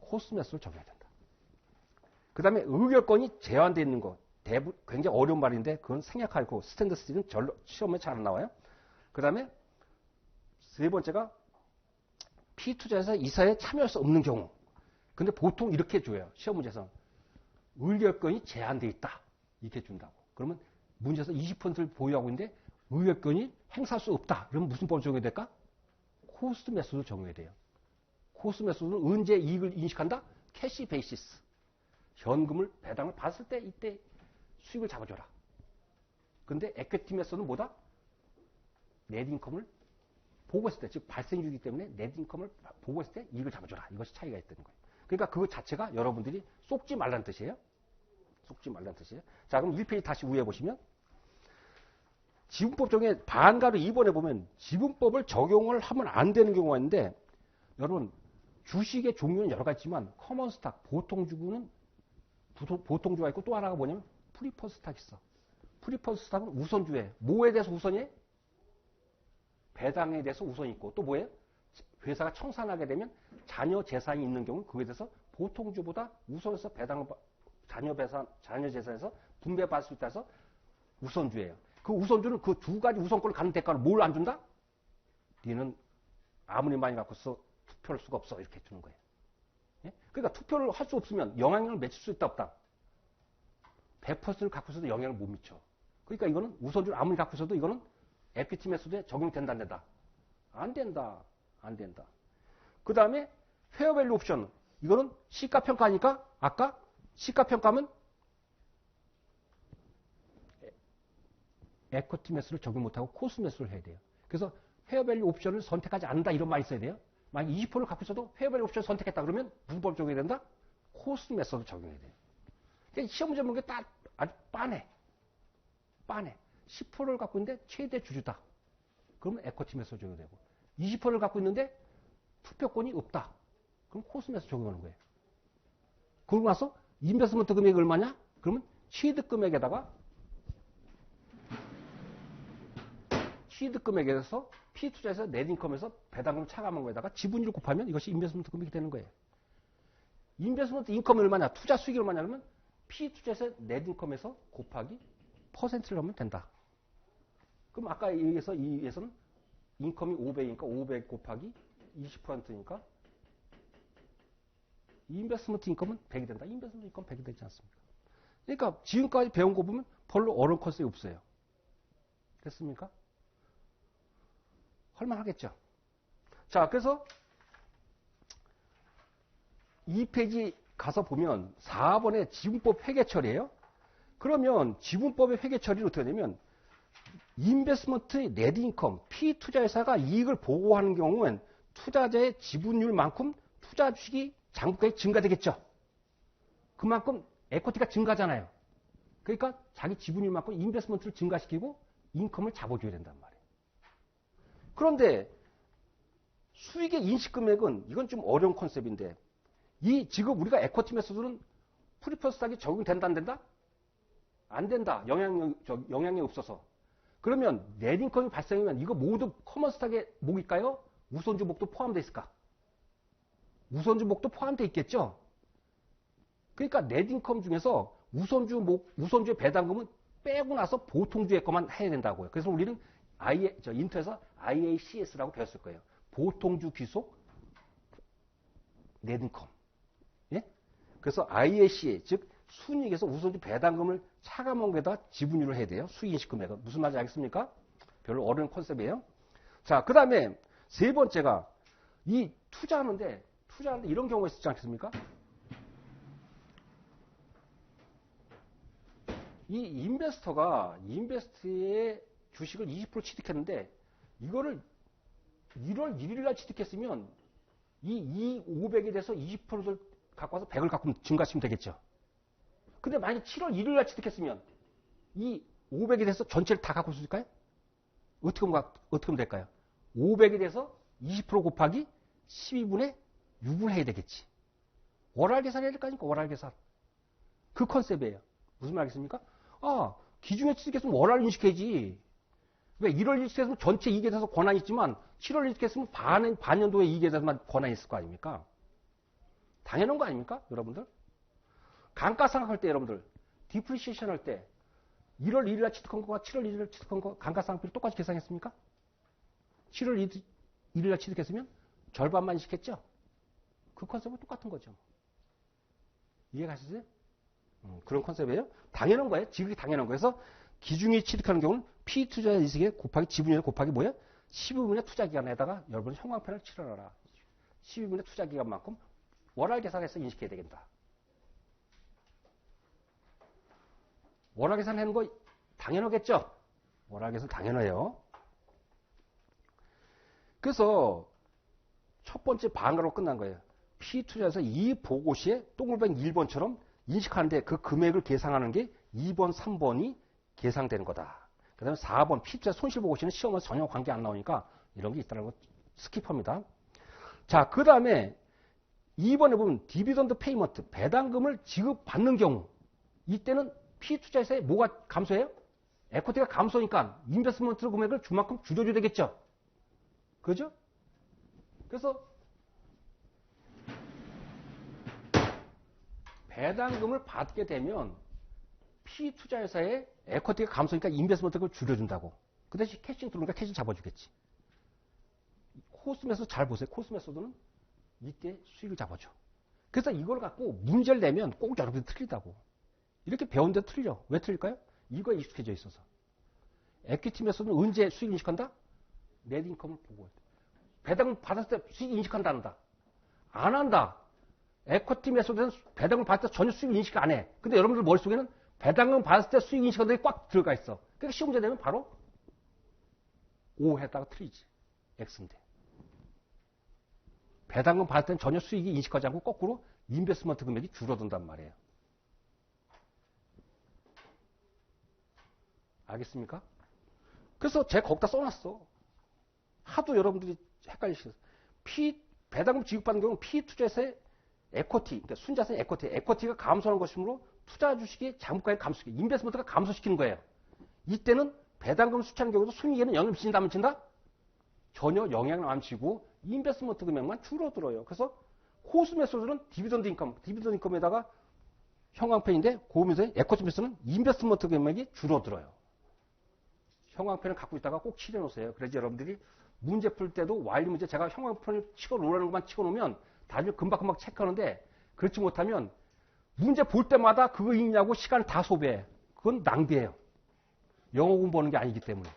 코스트 메소드를 적용해야 된다. 그 다음에 의결권이 제한되어 있는 것. 굉장히 어려운 말인데 그건 생략하고 스탠더스는 시험에 잘 안 나와요. 그 다음에 3번째가 피투자에서 이사에 참여할 수 없는 경우. 근데 보통 이렇게 줘요. 시험 문제에서. 의결권이 제한되어 있다. 이렇게 준다고. 그러면 문제에서 20%를 보유하고 있는데 의결권이 행사할 수 없다. 그러면 무슨 법을 적용해야 될까? 코스트 메소드를 적용해야 돼요. 코스트 메소드는 언제 이익을 인식한다? 캐시 베이시스. 현금을 배당을 받았을 때 이때 수익을 잡아줘라. 근데 에퀴티 메소드는 뭐다? 넷인컴을 보고 있을 때, 즉 발생주기 때문에 넷인컴을 보고 있을 때 이익을 잡아줘라. 이것이 차이가 있다는 거예요. 그러니까 그거 자체가 여러분들이 쏙지 말라는 뜻이에요. 쏙지 말라는 뜻이에요. 자, 그럼 1페이지 다시 위에 보시면 지분법 중에 반가로 2번에 보면 지분법을 적용을 하면 안 되는 경우가 있는데 여러분 주식의 종류는 여러 가지 있지만 커먼 스탁, 보통주가 있고 또 하나가 뭐냐면 프리퍼드 스탁이 있어. 프리퍼드 스탁은 우선주에 뭐에 대해서 우선이에요? 배당에 대해서 우선이 있고 또 뭐예요? 회사가 청산하게 되면 자녀 재산이 있는 경우 그거에 대해서 보통주보다 우선해서 배당을 자녀 재산에서 분배받을 수 있다 해서 우선주예요. 그 우선주는 그 두 가지 우선권을 갖는 대가로 뭘 안 준다? 니는 아무리 많이 갖고 있어 투표할 수가 없어 이렇게 주는 거예요. 예? 그러니까 투표를 할 수 없으면 영향력을 미칠 수 있다 없다? 100%를 갖고 있어도 영향을 못 미쳐. 그러니까 이거는 우선주를 아무리 갖고 있어도 이거는 에퀴티 메소드에 적용된다 안 된다? 안 된다. 안 된다. 그 다음에 페어밸류 옵션. 이거는 시가평가니까 아까 시가평가면 에쿼티 매수를 적용 못하고 코스트 매수를 해야 돼요. 그래서 페어밸류 옵션을 선택하지 않는다 이런 말이 있어야 돼요. 만약 20%를 갖고 있어도 페어밸류 옵션을 선택했다 그러면 무슨 법 적용해야 된다? 코스트 매수를 적용해야 돼요. 그러니까 시험 문제 보는 게 딱 아주 빤해. 10%를 갖고 있는데 최대 주주다. 그러면 에쿼티 매수 적용되고 20%를 갖고 있는데 투표권이 없다. 그럼 코스트 매수 적용하는 거예요. 그러고 나서 인베스트먼트 금액이 얼마냐? 그러면 취득 금액에다가 취득 금액에서 피투자에서 넷인컴에서 배당금 차감한 거에다가 지분율 곱하면 이것이 인베스트먼트 금액이 되는 거예요. 인베스트먼트 인컴이 얼마냐? 투자 수익이 얼마냐? 그러면 피투자에서 넷인컴에서 곱하기 퍼센트를 하면 된다. 그럼 아까 이에서는 인컴이 500이니까 500 곱하기 20%니까 인베스트먼트 인컴은 100이 된다. 인베스트먼트 인컴 100이 되지 않습니까? 그러니까 지금까지 배운 거 보면 별로 어려운 컨셉이 없어요. 됐습니까? 할만하겠죠. 자, 그래서 2페이지 가서 보면 4번에 지분법 회계처리예요. 그러면 지분법의 회계처리를 어떻게 하냐면 인베스트먼트 넷인컴, 피투자회사가 이익을 보고하는 경우는 투자자의 지분율만큼 투자 주식이 장부가액이 증가되겠죠. 그만큼 에코티가 증가잖아요. 그러니까 자기 지분율만큼 인베스트먼트를 증가시키고 인컴을 잡아줘야 된단 말이에요. 그런데 수익의 인식금액은 이건 좀 어려운 컨셉인데 지금 우리가 에코티 메소드는 프리퍼스하게 적용된다 안 된다? 안 된다. 영향력이 없어서. 그러면 넷인컴이 발생하면 이거 모두 커먼스탁의 목일까요? 우선주 목도 포함되어 있을까? 우선주 목도 포함되어 있겠죠? 그러니까 넷인컴 중에서 우선주의 배당금은 빼고 나서 보통주의 것만 해야 된다고요. 그래서 우리는 인터에서 IACS라고 배웠을 거예요. 보통주 귀속 넷인컴. 예? 그래서 IAC, 즉 순이익에서 우선주 배당금을 차감한 거에다 지분율을 해야 돼요. 수익인식 금액은. 무슨 말인지 알겠습니까? 별로 어려운 컨셉이에요. 자, 그 다음에 세 번째가 이 투자하는데 이런 경우가 있지 않겠습니까? 이 인베스트의 주식을 20% 취득했는데 이거를 1월 1일 날 취득했으면 이 500에 대해서 20%를 갖고 와서 100을 갖고 증가시키면 되겠죠. 근데 만약에 7월 1일 날 취득했으면 이 500에 대해서 전체를 다 갖고 있을까요? 어떻게 하면 될까요? 500에 대해서 20% 곱하기 12분의 6을 해야 되겠지. 월할 계산해야 될 거 아닙니까? 월할 계산. 그 컨셉이에요. 무슨 말 알겠습니까? 기준에 취득했으면 월할 인식해야지. 왜 1월 인식했으면 전체 이익에 대해서 권한이 있지만 7월 인식했으면 반년도의 이익에 대해서만 권한이 있을 거 아닙니까? 당연한 거 아닙니까? 여러분들? 감가상각 할 때 여러분들 디프리시에이션 할 때 1월 1일 날 취득한 거와 7월 1일 날 취득한 거 감가상각비를 똑같이 계산했습니까? 7월 1일 날 취득했으면 절반만 인식했죠? 그 컨셉은 똑같은 거죠. 이해가시죠? 그런 컨셉이에요. 당연한 거예요. 지극히 당연한 거예요. 그래서 기준이 취득하는 경우는 피투자 이익에 곱하기 지분율 곱하기 뭐예요? 12분의 투자기간에다가 여러분 형광펜을 칠하라. 12분의 투자기간만큼 월할 계산해서 인식해야 되겠다. 월할 계산하는 거 당연하겠죠? 월할 계산 당연해요. 그래서 첫 번째 반가로 끝난 거예요. 피투자에서 이 보고 시에 동글뱅 1번처럼 인식하는데 그 금액을 계산하는 게 2번, 3번이 계산되는 거다. 그 다음에 4번 피투자 손실보고 시는 시험에서 전혀 관계 안 나오니까 이런 게 있다는 거 스킵합니다. 자, 그 다음에 2번에 보면 디비던드 페이먼트, 배당금을 지급받는 경우 이때는 피투자에서의 뭐가 감소해요? 에코티가 감소니까 인베스트먼트 금액을 주만큼 줄여줘야 되겠죠? 그죠? 그래서 배당금을 받게 되면 피투자회사의 에코티가 감소니까 인베스트먼트를 줄여준다고. 그 대신 캐싱 들어오니까 캐싱 잡아주겠지. 코스메소드 잘 보세요. 코스메소드는 이때 수익을 잡아줘. 그래서 이걸 갖고 문제를 내면 꼭 여러분들이 틀리다고. 이렇게 배운 데도 틀려. 왜 틀릴까요? 이거에 익숙해져 있어서. 에퀴티 메소드는 언제 수익 인식한다? 넷인컴을 보고. 배당금 받았을 때 수익 인식한다, 안 한다? 안 한다. 에쿼티 메소드는 배당금 받을 때 전혀 수익 인식 안 해. 근데 여러분들 머릿속에는 배당금 받았을 때 수익 인식하는 게 꽉 들어가 있어. 그러니까 시험 문제 되면 바로 O 했다가 틀리지. X인데. 배당금 받을 때는 전혀 수익이 인식하지 않고 거꾸로 인베스트먼트 금액이 줄어든단 말이에요. 알겠습니까? 그래서 제가 거기다 써놨어. 하도 여러분들이 헷갈리시죠. 배당금 지급받는 경우는 피투자에서의 에코티, 그러니까 순자산 에코티가 감소하는 것이므로 투자 주식의 장부가액 감소시키, 인베스트먼트가 감소시키는 거예요. 이때는 배당금 수취하는 경우도 순이익에는 영향을 미친다, 안 미친다? 전혀 영향을 안 미치고 인베스트먼트 금액만 줄어들어요. 그래서 코스 메소드는 디비던드 인컴에다가 형광펜인데 고음에서 에코티 메소드는 인베스트먼트 금액이 줄어들어요. 형광펜을 갖고 있다가 꼭 칠해놓으세요. 그래서 여러분들이 문제 풀 때도 와일드 문제 제가 형광펜을 치워놓으라는 것만 치워놓으면 다들 금방금방 체크하는데 그렇지 못하면 문제 볼 때마다 그거 읽냐고 시간을 다 소비해. 그건 낭비예요. 영어 공부하는 게 아니기 때문에.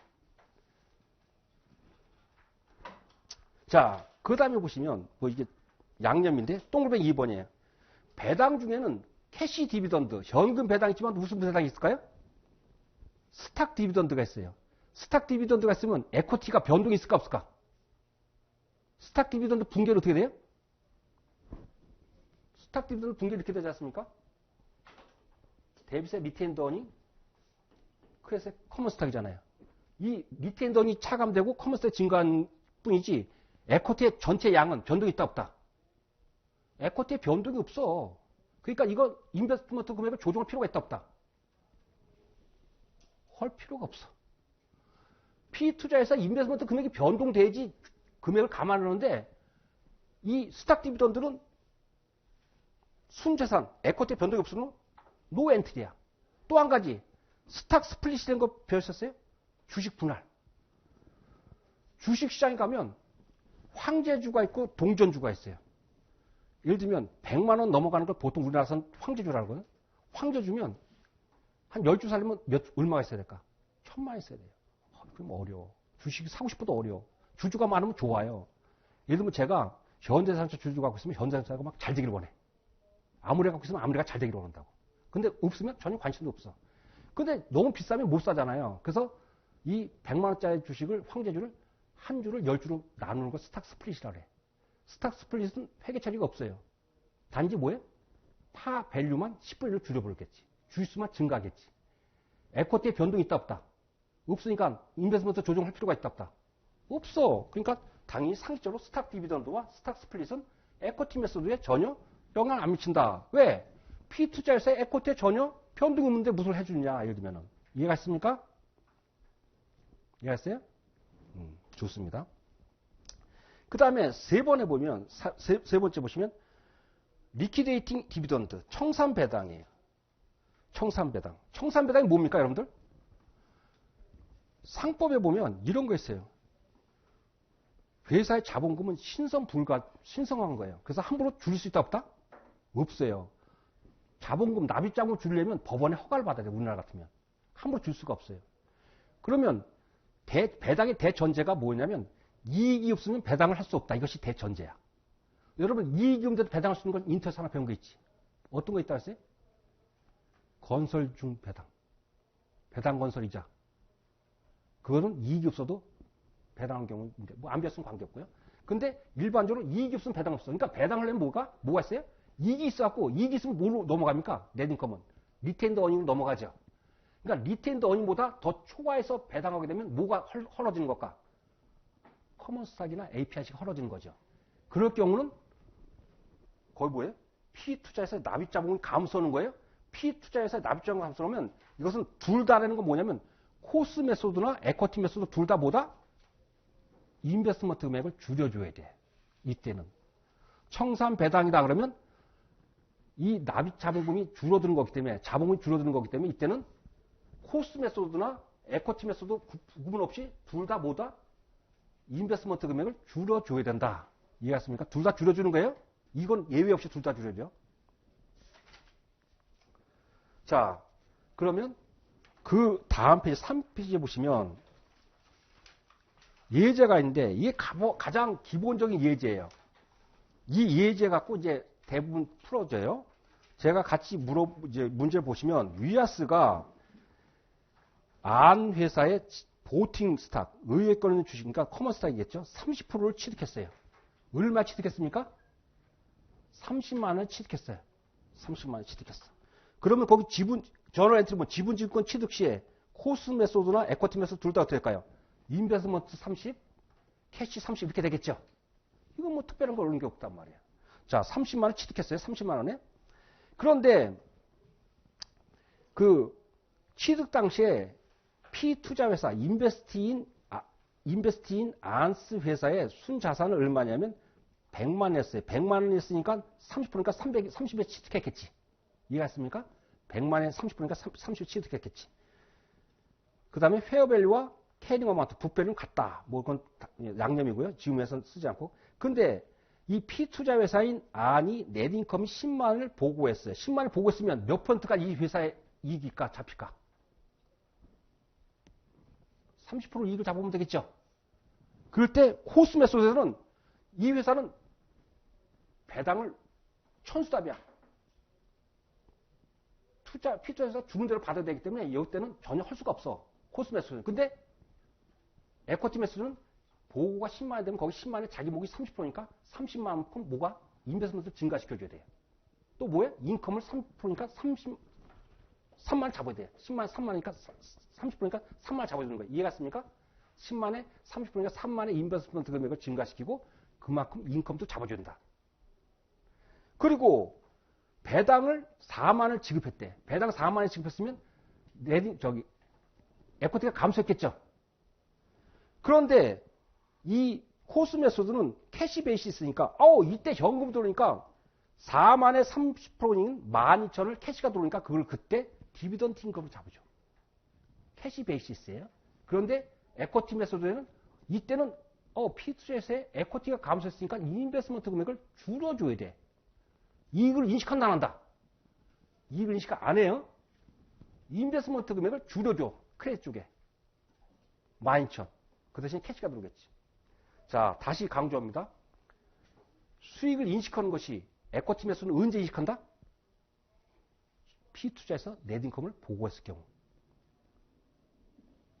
자, 그 다음에 보시면, 뭐 이게 양념인데, 동그라미 2번이에요. 배당 중에는 캐시 디비던드, 현금 배당이 있지만 무슨 배당이 있을까요? 스탁 디비던드가 있어요. 스탁 디비던드가 있으면 에코티가 변동이 있을까 없을까? 스탁 디비던드 붕괴는 어떻게 돼요? 스탁 디비던드 붕괴 이렇게 되지 않습니까? 데빗의 리테인드 어닝, 그래서 커먼 스탁이잖아요. 이 리테인드 어닝이 차감되고 커먼 스탁이 증가한 뿐이지 에코티의 전체 양은 변동이 있다 없다? 에코티에 변동이 없어. 그러니까 이거 인베스트먼트 금액을 조정할 필요가 있다 없다? 할 필요가 없어. 피투자에서 인베스트먼트 금액이 변동돼야지 금액을 감안하는데 이 스탁 디비던드는 순자산, 에코티에 변동이 없으면 노 엔트리야. 또 한 가지 스탁 스플릿이라는 거 배우셨어요? 주식 분할. 주식시장에 가면 황제주가 있고 동전주가 있어요. 예를 들면 100만 원 넘어가는 걸 보통 우리나라에서는 황제주라고 하거든요. 황제주면 한 10주 살려면 얼마가 있어야 될까? 1000만 원 있어야 돼요. 그럼 어려워. 주식 사고 싶어도 어려워. 주주가 많으면 좋아요. 예를 들면 제가 현대자동차 주주 갖고 있으면 현대자동차가 막 잘 되기를 원해. 아무리 갖고 있으면 아무리가 잘 되기를 원한다고. 근데 없으면 전혀 관심도 없어. 근데 너무 비싸면 못 사잖아요. 그래서 이 100만 원짜리 주식을 황제주를 한 주를 10주로 나누는 거 스탁 스플릿이라고 해. 스탁 스플릿은 회계 처리가 없어요. 단지 뭐예요? 파 밸류만 10분의 1로 줄여버렸겠지. 주식수만 증가하겠지. 에코티에 변동이 있다 없다? 없으니까 인베스트먼트 조정할 필요가 있다 없다? 없어. 그러니까 당연히 상식적으로 스탁 디비던드와 스탁 스플릿은 에코티 메소드에 전혀 영향을 안 미친다. 왜? 피투자에서 에코티에 전혀 변동이 없는데 무슨 해주느냐. 예를 들면 이해가 있습니까? 이해가 있어요? 좋습니다. 그 다음에 세 번째 보시면 리퀴데이팅 디비던드, 청산 배당이에요. 청산 배당. 청산 배당이 뭡니까, 여러분들? 상법에 보면 이런 거 있어요. 회사의 자본금은 신성한 거예요. 그래서 함부로 줄일 수 있다 없다? 없어요. 자본금, 납입자금을 줄이려면 법원에 허가를 받아야 돼요. 우리나라 같으면. 함부로 줄 수가 없어요. 그러면 배당의 대전제가 뭐냐면 이익이 없으면 배당을 할 수 없다. 이것이 대전제야. 여러분 이익이 없는데도 배당할 수 있는 건 인터넷 하나 배운 거 있지. 어떤 거 있다 했어요? 건설 중 배당. 배당 건설 이자. 그거는 이익이 없어도 배당한 경우는 뭐 안 배웠으면 관계없고요. 근데 일반적으로 이익이 없으면 배당 없어. 그러니까 배당을 하려면 뭐가 있어요? 이익이 있어갖고 이익이 있으면 뭐로 넘어갑니까? 넷인컴은. 리테인드 어닝으로 넘어가죠. 그러니까 리테인드 어닝보다 더 초과해서 배당하게 되면 뭐가 헐어지는 것까? 커먼 스탁이나 APIC가 헐어지는 거죠. 그럴 경우는 거의 뭐예요? P투자에서 납입자본을 감소하는 거예요. P투자에서 납입자본을 감소하면 이것은 둘 다라는 건 뭐냐면 코스 메소드나 에쿼티 메소드 둘 다 뭐다? 인베스트먼트 금액을 줄여줘야 돼. 이때는. 청산 배당이다 그러면 이 납입 자본금이 줄어드는 거기 때문에 자본금이 줄어드는 거기 때문에 이때는 코스 메소드나 에쿼티 메소드 구분 없이 둘 다 뭐다? 인베스트먼트 금액을 줄여줘야 된다. 이해했습니까? 둘 다 줄여주는 거예요? 이건 예외 없이 둘 다 줄여줘. 자, 그러면 그 다음 페이지 3페이지에 보시면 예제가 있는데 이게 가장 기본적인 예제예요. 이 예제 갖고 이제 대부분 풀어져요. 제가 같이 이제 문제를 보시면 위아스가 안 회사의 보팅 스탁, 의외에 꺼내는 주식이니까 커먼 스탁이겠죠. 30%를 취득했어요. 얼마 취득했습니까? 30만 원을 취득했어요. 30만 원 취득했어. 그러면 거기 저널 엔트리 지분 지분권 취득 시에 코스 메소드나 에쿼티 메소드 둘 다 어떻게 될까요? 인베스트먼트 30, 캐시 30 이렇게 되겠죠. 이건 뭐 특별한 걸 얻는 게 없단 말이에요. 자, 30만 원 취득했어요. 30만 원에. 그런데 그 취득 당시에 P투자회사 인베스트인 안스 회사의 순자산은 얼마냐면 100만 원 했어요. 100만 원 했으니까 30%니까 30에 취득했겠지. 이해했습니까? 100만 원에 30%니까 30에 취득했겠지. 그 다음에 페어밸류와 캐링 어마운트, 붓밸류는 같다. 뭐 그건 양념이고요. 지음에서 쓰지 않고. 근데 이 P투자회사인 안이 넷인컴이 10만 원을 보고했어요. 10만 원을 보고했으면 몇 퍼센트가 이 회사의 이익일까 잡힐까? 30% 이익을 잡으면 되겠죠. 그럴 때 코스 메소드에서는 이 회사는 배당을 천수답이야. 피투자에서 주는 대로 받아야 되기 때문에 이때는 전혀 할 수가 없어. 코스 매수는. 근데 에쿼티 매수는 보고가 10만 원 되면 거기 10만 원에 자기 목이 30%니까 30만 원만큼 뭐가 인베스트먼트 증가시켜줘야 돼. 또 뭐야? 인컴을 30%니까 3만 원 잡아야 돼. 10만 원 3만 원이니까 30%니까 3만 원 잡아주는 거야. 이해가 갔습니까? 10만에 30%니까 3만의 인베스트먼트 금액을 증가시키고 그만큼 인컴도 잡아준다. 그리고 배당을 4만을 지급했대. 배당 4만을 지급했으면 에쿼티가 감소했겠죠. 그런데 이 코스 메소드는 캐시 베이시스니까 이때 현금 들어오니까 4만의 30%인 12,000을 캐시가 들어오니까 그걸 그때 디비던드 인컴을 잡으죠. 캐시 베이시스예요. 그런데 에쿼티 메소드에는 이때는 피투자에서의 에쿼티가 감소했으니까 인베스트먼트 금액을 줄여줘야 돼. 이익을 인식한다 안 한다? 이익을 인식 안 해요. 인베스트먼트 금액을 줄여줘. 크레딧 쪽에. 12,000. 그 대신 캐시가 들어오겠지. 자, 다시 강조합니다. 수익을 인식하는 것이 에쿼티 매수는 언제 인식한다? 피투자에서 넷인컴을 보고했을 경우.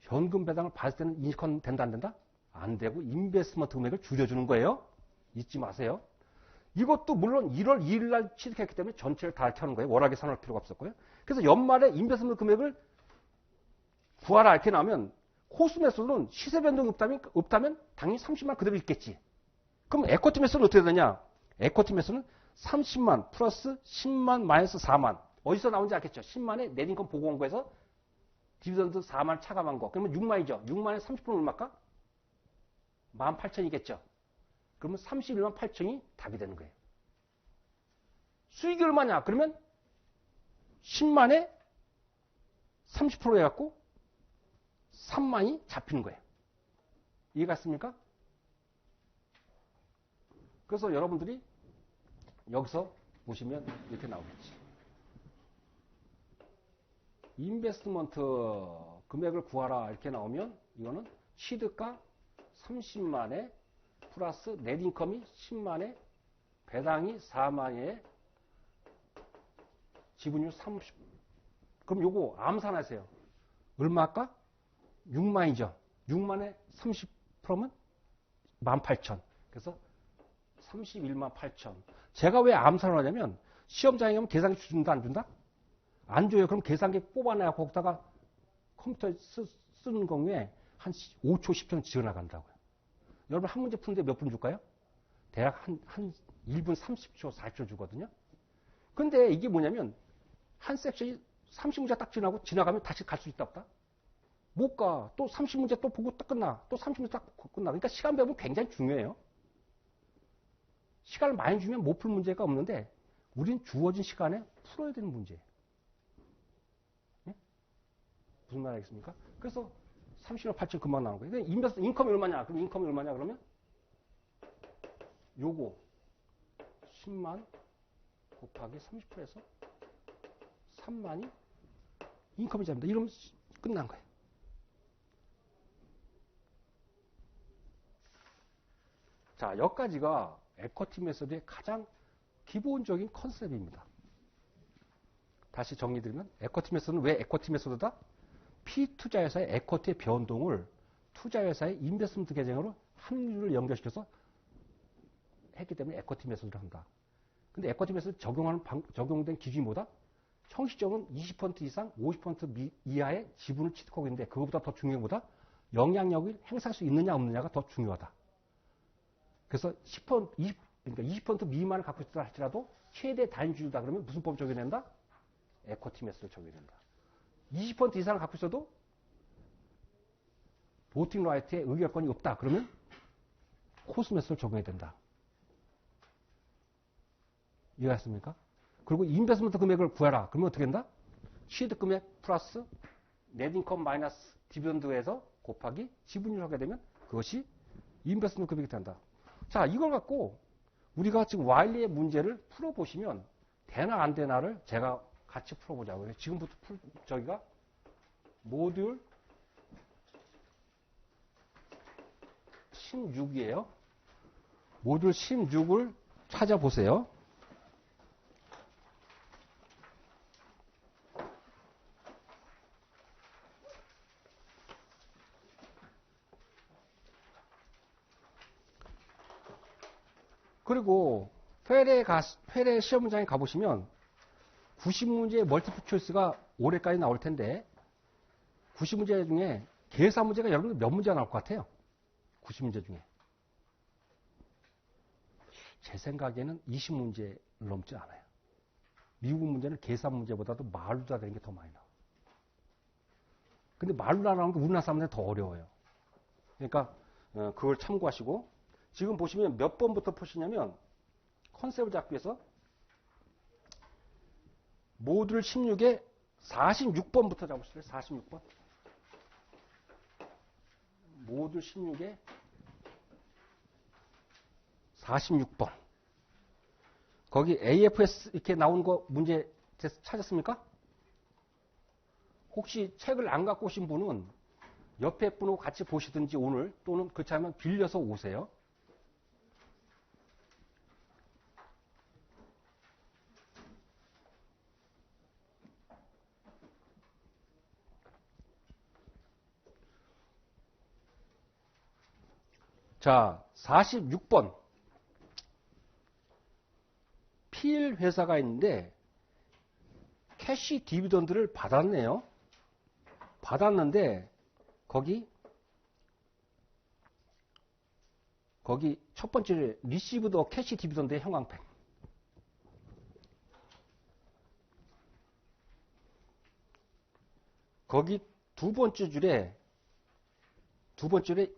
현금 배당을 받을 때는 인식하면 된다 안 된다? 안 되고 인베스트먼트 금액을 줄여주는 거예요. 잊지 마세요. 이것도 물론 1월 2일 날 취득했기 때문에 전체를 다 이렇게 하는 거예요. 월하게 산할 필요가 없었고요. 그래서 연말에 인베스트먼트 금액을 구하라 이렇게 나오면 코스 매수는 시세 변동이 없다면 당연히 30만 그대로 있겠지. 그럼 에쿼티 매수는 어떻게 되냐? 에쿼티 매수는 30만 플러스 10만 마이너스 4만. 어디서 나온지 알겠죠? 10만에 넷인컴 보고한 거에서 디비던드 4만 차감한 거. 그러면 6만이죠. 6만에 30%는 얼마일까? 18,000이겠죠. 그러면 31만 8천이 답이 되는 거예요. 수익이 얼마냐? 그러면 10만에 30% 해갖고 3만이 잡히는 거예요. 이해가 갔습니까? 그래서 여러분들이 여기서 보시면 이렇게 나오겠지. 인베스트먼트 금액을 구하라 이렇게 나오면 이거는 취득가 30만에 플러스 넷인컴이 10만에 배당이 4만에 지분율 30. 그럼 요거 암산하세요. 얼마일까? 6만이죠. 6만에 30%면 18,000. 그래서 31만 8천. 제가 왜 암산을 하냐면 시험장에 가면 계산기 준다 안 준다? 안 줘요. 그럼 계산기 뽑아내고 거기다가 컴퓨터에 쓰는 경우에 한 5초 10초는 지어나간다고요. 여러분 한 문제 푸는데 몇 분 줄까요? 대략 한 1분 30초 40초 주거든요. 근데 이게 뭐냐면 한 섹션이 30문제 딱 지나가면 다시 갈 수 있다 없다? 못 가. 또 30문제 또 보고 딱 끝나. 또 30문제 딱 끝나. 그러니까 시간 배분이 굉장히 중요해요. 시간을 많이 주면 못 풀 문제가 없는데 우린 주어진 시간에 풀어야 되는 문제예요. 네? 무슨 말 알겠습니까? 그래서 30만 8천 금방 나온 거예요. 인베스트 인컴이 얼마냐? 그럼 인컴이 얼마냐? 그러면 요거 10만 곱하기 30%에서 3만이 인컴이 잡니다. 이러면 끝난 거예요. 자, 여기까지가 에쿼티 메소드의 가장 기본적인 컨셉입니다. 다시 정리드리면 에쿼티 메소드는 왜 에쿼티 메소드다? 피투자회사의 에쿼티의 변동을 투자회사의 인베스트먼트 계정으로 확률을 연결시켜서 했기 때문에 에쿼티 메소드를 한다. 근데 에쿼티 메소드 적용된 기준이 뭐다? 형식적으로는 20% 이상 50% 이하의 지분을 취득하고 있는데 그것보다 더 중요한 게 뭐다? 영향력을 행사할 수 있느냐 없느냐가 더 중요하다. 그래서 20% 미만을 갖고 있다 할지라도 최대 단위주주다 그러면 무슨 법 적용된다? 에쿼티 매수를 적용된다. 20% 이상을 갖고 있어도 보팅 라이트에 의결권이 없다 그러면 코스 매수를 적용해야 된다. 이해하셨습니까? 그리고 인베스트먼트 금액을 구해라. 그러면 어떻게 된다? 취득 금액 플러스 넷인컴 마이너스 디비던드에서 곱하기 지분율을 하게 되면 그것이 인베스트먼트 금액이 된다. 자, 이걸 갖고 우리가 지금 와일리의 문제를 풀어보시면 되나 안 되나를 제가 같이 풀어보자고요. 지금부터 저기가 모듈 16이에요. 모듈 16을 찾아보세요. 그리고 페레 시험 문장에 가보시면 90문제의 멀티플 초이스가 올해까지 나올 텐데 90문제 중에 계산 문제가 여러분들 몇 문제가 나올 것 같아요? 90문제 중에. 제 생각에는 20문제 넘지 않아요. 미국 문제는 계산 문제보다도 말루다 되는 게 더 많이 나와요. 근데 말루다 나오는 게 우리나라 사람들은 더 어려워요. 그러니까 그걸 참고하시고 지금 보시면 몇 번부터 푸시냐면 컨셉을 잡기 위해서 모듈 16에 46번부터 잡으실래요? 46번. 모듈 16에 46번. 거기 AFS 이렇게 나온 거 문제 찾았습니까? 혹시 책을 안 갖고 오신 분은 옆에 분하고 같이 보시든지 오늘 또는 그렇지 않으면 빌려서 오세요. 자, 46번. 필 회사가 있는데 캐시 디비던드를 받았네요. 받았는데 거기 첫 번째 리시브드 캐시 디비던드의 형광펜. 거기 두 번째 줄에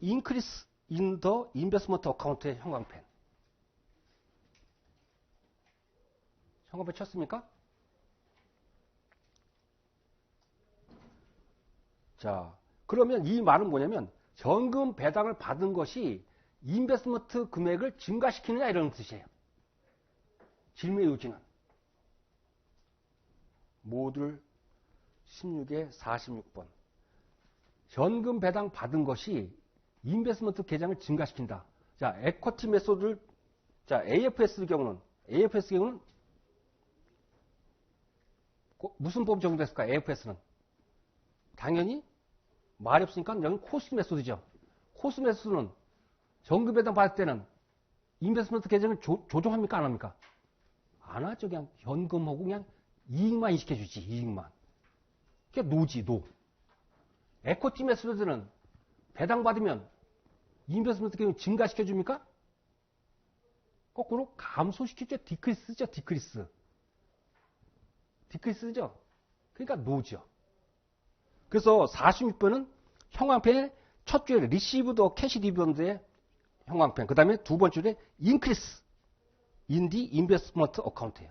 increase in the investment account의 형광펜. 형광펜 쳤습니까? 자, 그러면 이 말은 뭐냐면 현금 배당을 받은 것이 인베스트먼트 금액을 증가시키느냐 이런 뜻이에요. 질문의 요지는. 모듈 16의 46번. 현금 배당 받은 것이 인베스트먼트 계장을 증가시킨다. 자, 에쿼티 메소드를 자, AFS 경우는 무슨 법이 적용됐을까? AFS는 당연히 말이 없으니까 여기는 코스트 메소드죠. 코스트 메소드는 현금 배당 받을 때는 인베스트먼트 계정을 조정합니까? 안 합니까? 안 하죠. 그냥 현금하고 그냥 이익만 인식해주지. 이익만. 그게 노지, 노. 에쿼티 메소드는 배당 받으면 인베스트먼트 계정을 증가시켜줍니까? 거꾸로 감소시키죠. 디크리스죠. 디크리스죠. 그러니까 노죠. 그래서 46번은 형광펜의 첫 줄에 리시브드 캐시 디비던드의 형광펜. 그 다음에 두 번째 줄에 increase in the investment account예요.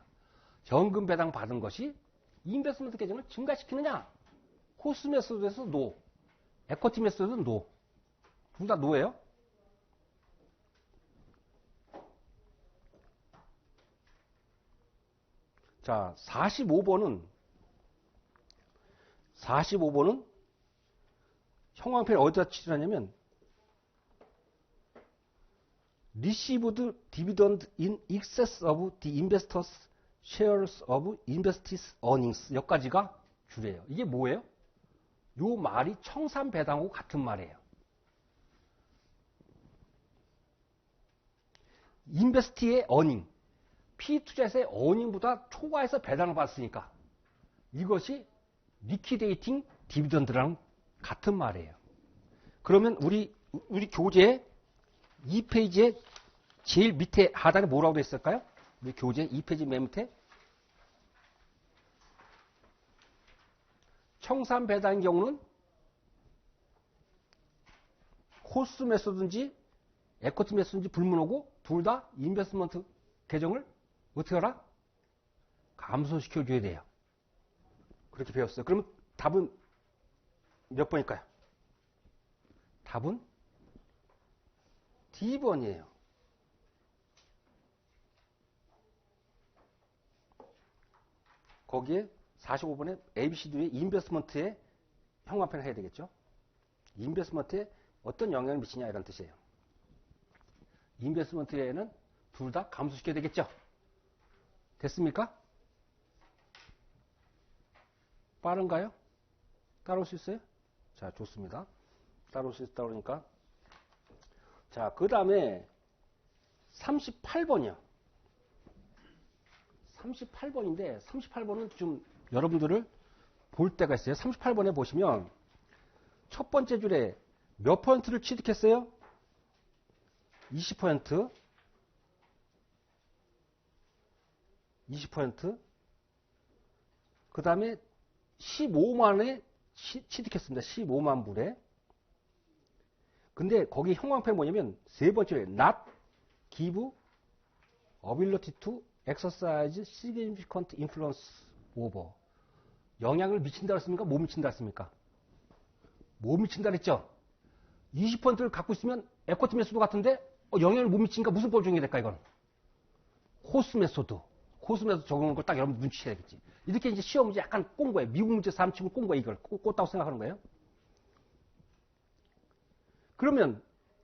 현금 배당 받은 것이 인베스트먼트 계정을 증가시키느냐? 코스 메소드에서 노. 에쿼티 메소드는 노. 둘 다 노예요. 자, 45번은 형광펜을 어디다 치라냐면 received dividend in excess of the investors shares of investees earnings 여기까지가 줄이에요. 이게 뭐예요? 요 말이 청산 배당하고 같은 말이에요. 인베스티의 어닝, 피투자에서의 어닝보다 초과해서 배당을 받았으니까 이것이 리퀴데이팅 디비던드랑 같은 말이에요. 그러면 우리 교재 2페이지에 제일 밑에 하단에 뭐라고 되어 있을까요? 우리 교재 2페이지 맨 밑에 청산 배당의 경우는 코스 메소드인지 에쿼티 메소드인지 불문하고 둘 다 인베스트먼트 계정을 어떻게 하라? 감소시켜줘야 돼요. 그렇게 배웠어요. 그러면 답은 몇 번일까요? 답은 D번이에요. 거기에 45번에 ABCD의 인베스트먼트에 형광펜을 해야 되겠죠. 인베스트먼트에 어떤 영향을 미치냐 이런 뜻이에요. 인베스트먼트에는 둘 다 감소시켜야 되겠죠? 됐습니까? 빠른가요? 따라올 수 있어요? 자, 좋습니다. 따라올 수 있다 그러니까. 자, 그 다음에 38번이요. 38번인데 38번은 좀 여러분들을 볼 때가 있어요. 38번에 보시면 첫 번째 줄에 몇 퍼센트를 취득했어요? 20%. 20%. 그 다음에 15만에 취득했습니다. 15만 불에. 근데 거기 형광펜 뭐냐면 세 번째에 not give ability to exercise significant influence over. 영향을 미친다 했습니까? 못 미친다 했습니까? 못 미친다 했죠? 20%를 갖고 있으면 에쿼티 메소드 같은데 영향을 못 미치니까 무슨 법 적용이 될까 이건? 코스 메소드. 코스 메소드 적용하는 걸 딱 여러분 눈치채야 되겠지. 이렇게 이제 시험 문제 약간 꼰 거예요. 미국 문제 3치고 꼰 거예요. 이걸 꼰다고 생각하는 거예요. 그러면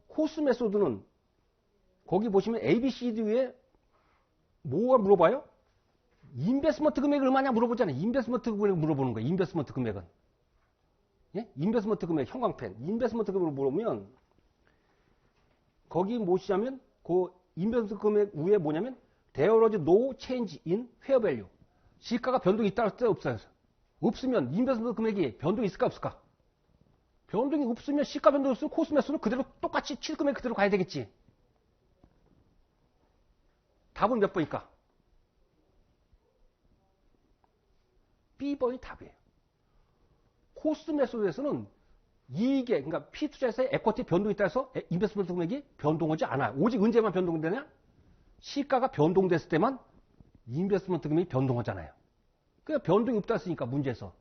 코스 메소드는 거기 보시면 ABCD에 뭐가 물어봐요? 인베스먼트 금액이 얼마냐 물어보잖아요. 인베스먼트 금액을 물어보는 거예요. 인베스먼트 금액은. 예? 인베스먼트 금액, 형광펜. 인베스먼트 금액을 물어보면 거기 뭐시냐면 그 인베스먼트 금액 위에 뭐냐면 There was no change in fair value. 시가가 변동이 있다 할 때 없어요. 없으면 인베스먼트 금액이 변동이 있을까 없을까? 변동이 없으면 시가 변동이 없으면 코스 매수는 그대로 똑같이 취득 금액 그대로 가야 되겠지. 답은 몇 번일까? B번이 답이에요. 코스 메소드에서는 이익에, 그러니까 P투자에서의 에쿼티 변동이 있다 해서 인베스트먼트 금액이 변동하지 않아요. 오직 언제만 변동되냐? 시가가 변동됐을 때만 인베스트먼트 금액이 변동하잖아요. 그러니까 변동이 없다 했으니까 문제에서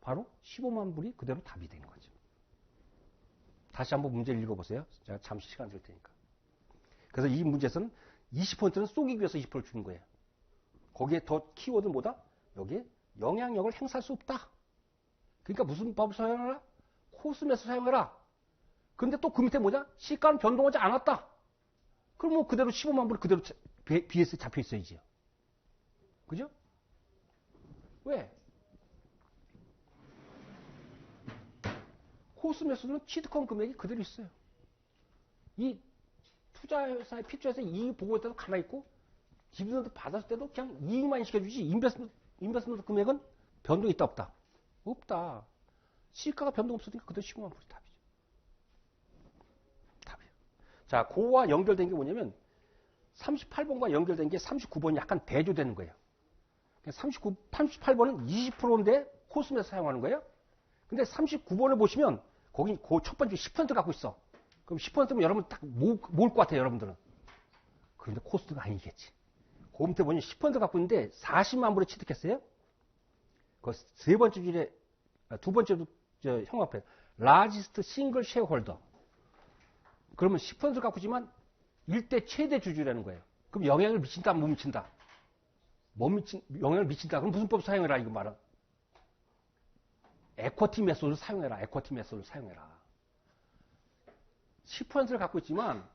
바로 15만 불이 그대로 답이 되는 거죠. 다시 한번 문제를 읽어보세요. 제가 잠시 시간 줄 테니까. 그래서 이 문제에서는 20%는 쏘기 위해서 20%를 주는 거예요. 거기에 더 키워드는 뭐다? 여기에 영향력을 행사할 수 없다. 그러니까 무슨 법을 사용하라? 코스메스 사용해라. 근데 또 그 밑에 뭐냐? 시가는 변동하지 않았다. 그럼 뭐 그대로 15만 불 그대로 BS에 잡혀 있어야지요. 그죠? 왜? 코스메스는 취득한 금액이 그대로 있어요. 이 투자회사의 P투자에서 이익 보고할 때도 가만히 있고 디비던드 받았을 때도 그냥 이익만 시켜주지 인베스트먼트 금액은 변동이 있다 없다? 없다. 시가가 변동 없으니까 그대로 15만 불이 답이죠. 답이에요. 자, 그거와 연결된 게 뭐냐면 38번과 연결된 게 39번이 약간 대조되는 거예요. 38번은 20%인데 코스메스 사용하는 거예요. 근데 39번을 보시면 거기 그 첫 번째 10% 갖고 있어. 그럼 10%면 여러분 딱 모을 것 같아요, 여러분들은. 그런데 코스트가 아니겠지. 그 밑에 보면 10% 갖고 있는데 40만 불에 취득했어요. 그 세 번째 줄에 두 번째도 형광펜 라지스트 싱글 쉐어홀더. 그러면 10% 갖고 있지만 일대 최대 주주라는 거예요. 그럼 영향을 미친다, 못 미친다? 영향을 미친다. 그럼 무슨 법 사용해라 이거 말은? 에쿼티 메소드를 사용해라. 에쿼티 메소드를 사용해라. 10%를 갖고 있지만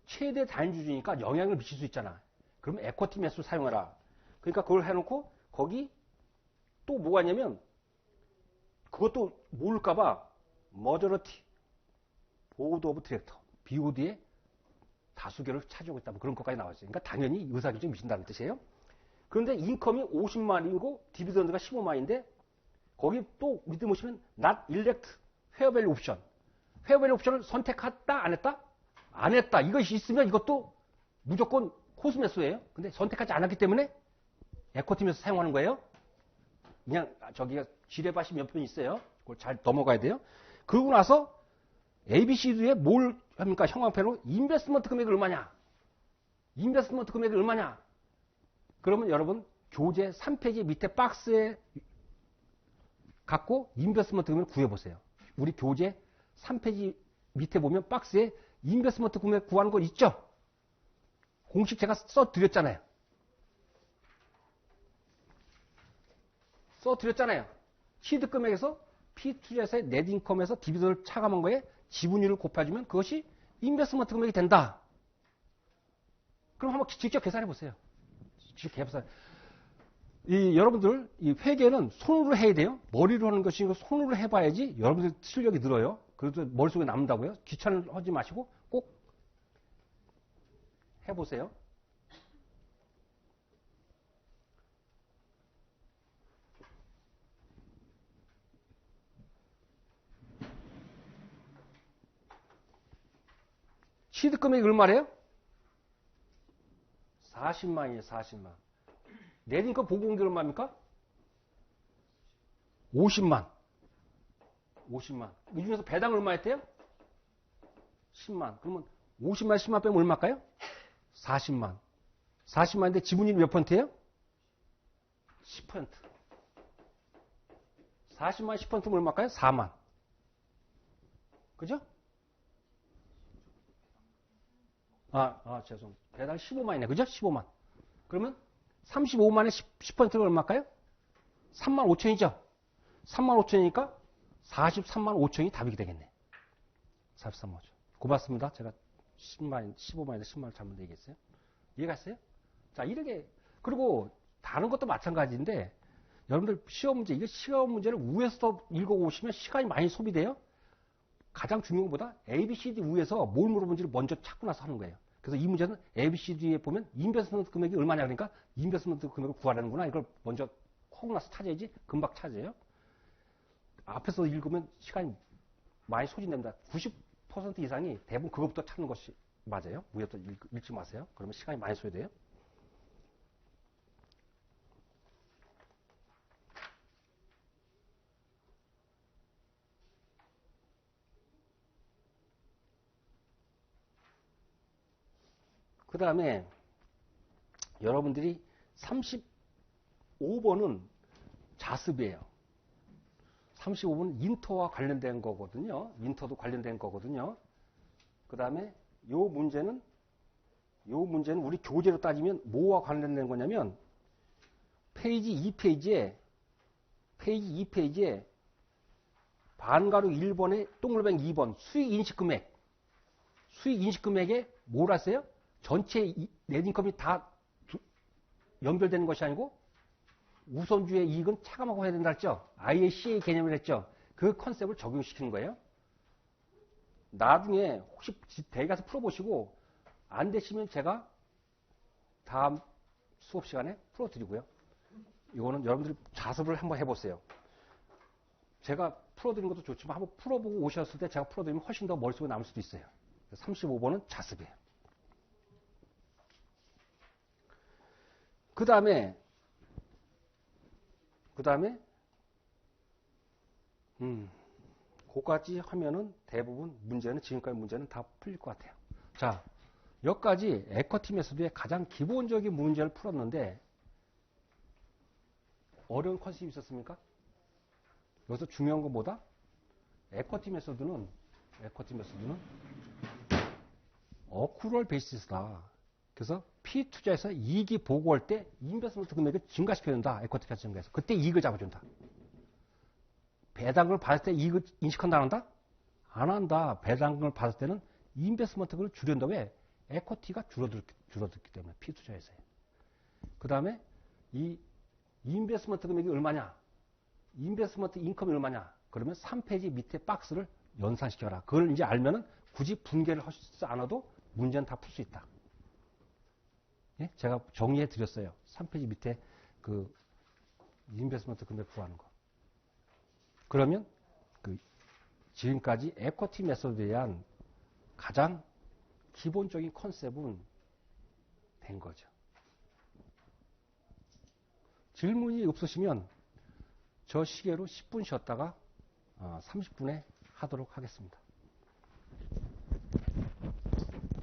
최대 다인주주니까 영향을 미칠 수 있잖아. 그러면 에쿼티 메소드 사용해라. 그러니까 그걸 해놓고 거기 또 뭐가 있냐면 그것도 모를까봐 머저러티 보드 오브 디렉터 BOD의 다수결을 차지하고 있다. 뭐 그런 것까지 나왔어요. 그러니까 당연히 의사결정이 미친다는 뜻이에요. 그런데 인컴이 50만이고 디비던드가 15만인데 거기 또 밑에 보시면 not elect fair value option. fair value option을 선택했다 안 했다? 안 했다. 이것이 있으면 이것도 무조건 코스메스예요. 근데 선택하지 않았기 때문에 에쿼티 메소드 사용하는 거예요. 그냥 저기가 지뢰밭이 몇 편 있어요. 그걸 잘 넘어가야 돼요. 그러고 나서 ABCD에 뭘 합니까? 형광펜으로 인베스트먼트 금액이 얼마냐? 인베스트먼트 금액이 얼마냐? 그러면 여러분 교재 3페이지 밑에 박스에 갖고 인베스트먼트 금액을 구해보세요. 우리 교재 3페이지 밑에 보면 박스에 인베스트먼트 금액 구하는 거 있죠? 공식 제가 써드렸잖아요. 써드렸잖아요. 취득금액에서 P투자에서의 넷인컴에서 디비던드를 차감한 거에 지분율을 곱해주면 그것이 인베스트먼트 금액이 된다. 그럼 한번 직접 계산해 보세요. 직접 계산. 여러분들 이 회계는 손으로 해야 돼요. 머리로 하는 것이 손으로 해봐야지 여러분들 실력이 늘어요. 그래도 머릿속에 남는다고요. 귀찮아하지 마시고 꼭 해보세요. 취득 금액이 얼마래요? 40만이에요, 40만. 내니까 보고금액이 얼마입니까? 50만. 50만. 이 중에서 배당 얼마 했대요? 10만. 그러면 50만, 10만 빼면 얼마일까요? 40만. 40만인데 지분율이 몇 퍼센트예요? 10%. 40만, 10%면 얼마일까요? 4만. 그죠? 죄송. 배당 15만이네. 그죠? 15만. 그러면 35만에 10%가 얼마일까요? 3만 5천이죠? 3만 5천이니까 43만 5천이 답이 되겠네. 43만 5천. 고맙습니다. 제가 15만에서 10만을 잘못 얘기했어요. 이해갔어요? 자, 이렇게. 그리고 다른 것도 마찬가지인데, 여러분들 시험 문제, 이게 시험 문제를 우에서 읽어오시면 시간이 많이 소비돼요. 가장 중요한 것보다 A, B, C, D 우에서 뭘 물어본지를 먼저 찾고 나서 하는 거예요. 그래서 이 문제는 A, B, C, D에 보면 인베스트먼트 금액이 얼마냐 그러니까 인베스트먼트 금액을 구하라는구나. 이걸 먼저 하고 나서 찾아야지 금방 찾아요. 앞에서 읽으면 시간이 많이 소진됩니다. 90% 이상이 대부분 그것부터 찾는 것이 맞아요. 위에부터 읽지 마세요. 그러면 시간이 많이 소요돼요. 그 다음에 여러분들이 35번은 자습이에요. 35번은 인터와 관련된 거거든요. 인터도 관련된 거거든요. 그 다음에 요 문제는 우리 교재로 따지면 뭐와 관련된 거냐면 페이지 2페이지에 반가로 1번에 동글뱅 2번 수익 인식 금액에 뭘 하세요? 전체 넷인컴이 다 연결되는 것이 아니고 우선주의 이익은 차감하고 해야 된다 했죠. IACA 개념을 했죠. 그 컨셉을 적용시키는 거예요. 나중에 혹시 대개 가서 풀어보시고 안 되시면 제가 다음 수업 시간에 풀어드리고요. 이거는 여러분들이 자습을 한번 해보세요. 제가 풀어드리는 것도 좋지만 한번 풀어보고 오셨을 때 제가 풀어드리면 훨씬 더 머릿속에 남을 수도 있어요. 35번은 자습이에요. 그 다음에 그까지 하면은 대부분 문제는 지금까지 문제는 다 풀릴 것 같아요. 자, 여기까지 에쿼티 메소드의 가장 기본적인 문제를 풀었는데 어려운 컨셉이 있었습니까? 여기서 중요한 것보다 에쿼티 메소드는 어쿠럴 베이시스다. 그래서 피투자에서 이익이 보고할 때 인베스트먼트 금액을 증가시켜야 된다. 에쿼티까지 증가해서. 그때 이익을 잡아준다. 배당금을 받을 때 이익을 인식한다 안 한다? 안 한다. 배당금을 받을 때는 인베스트먼트를 줄였는데 왜? 에쿼티가 줄어들기 때문에 피투자에서요. 그 다음에 이 인베스트먼트 금액이 얼마냐? 인베스트먼트 인컴이 얼마냐? 그러면 3페이지 밑에 박스를 연산시켜라. 그걸 이제 알면은 굳이 분개를 하지 않아도 문제는 다 풀 수 있다. 예? 제가 정리해 드렸어요. 3페이지 밑에 그 인베스트먼트 금액 구하는 거. 그러면 그 지금까지 에쿼티 메소드에 대한 가장 기본적인 컨셉은 된 거죠. 질문이 없으시면 저 시계로 10분 쉬었다가 30분에 하도록 하겠습니다.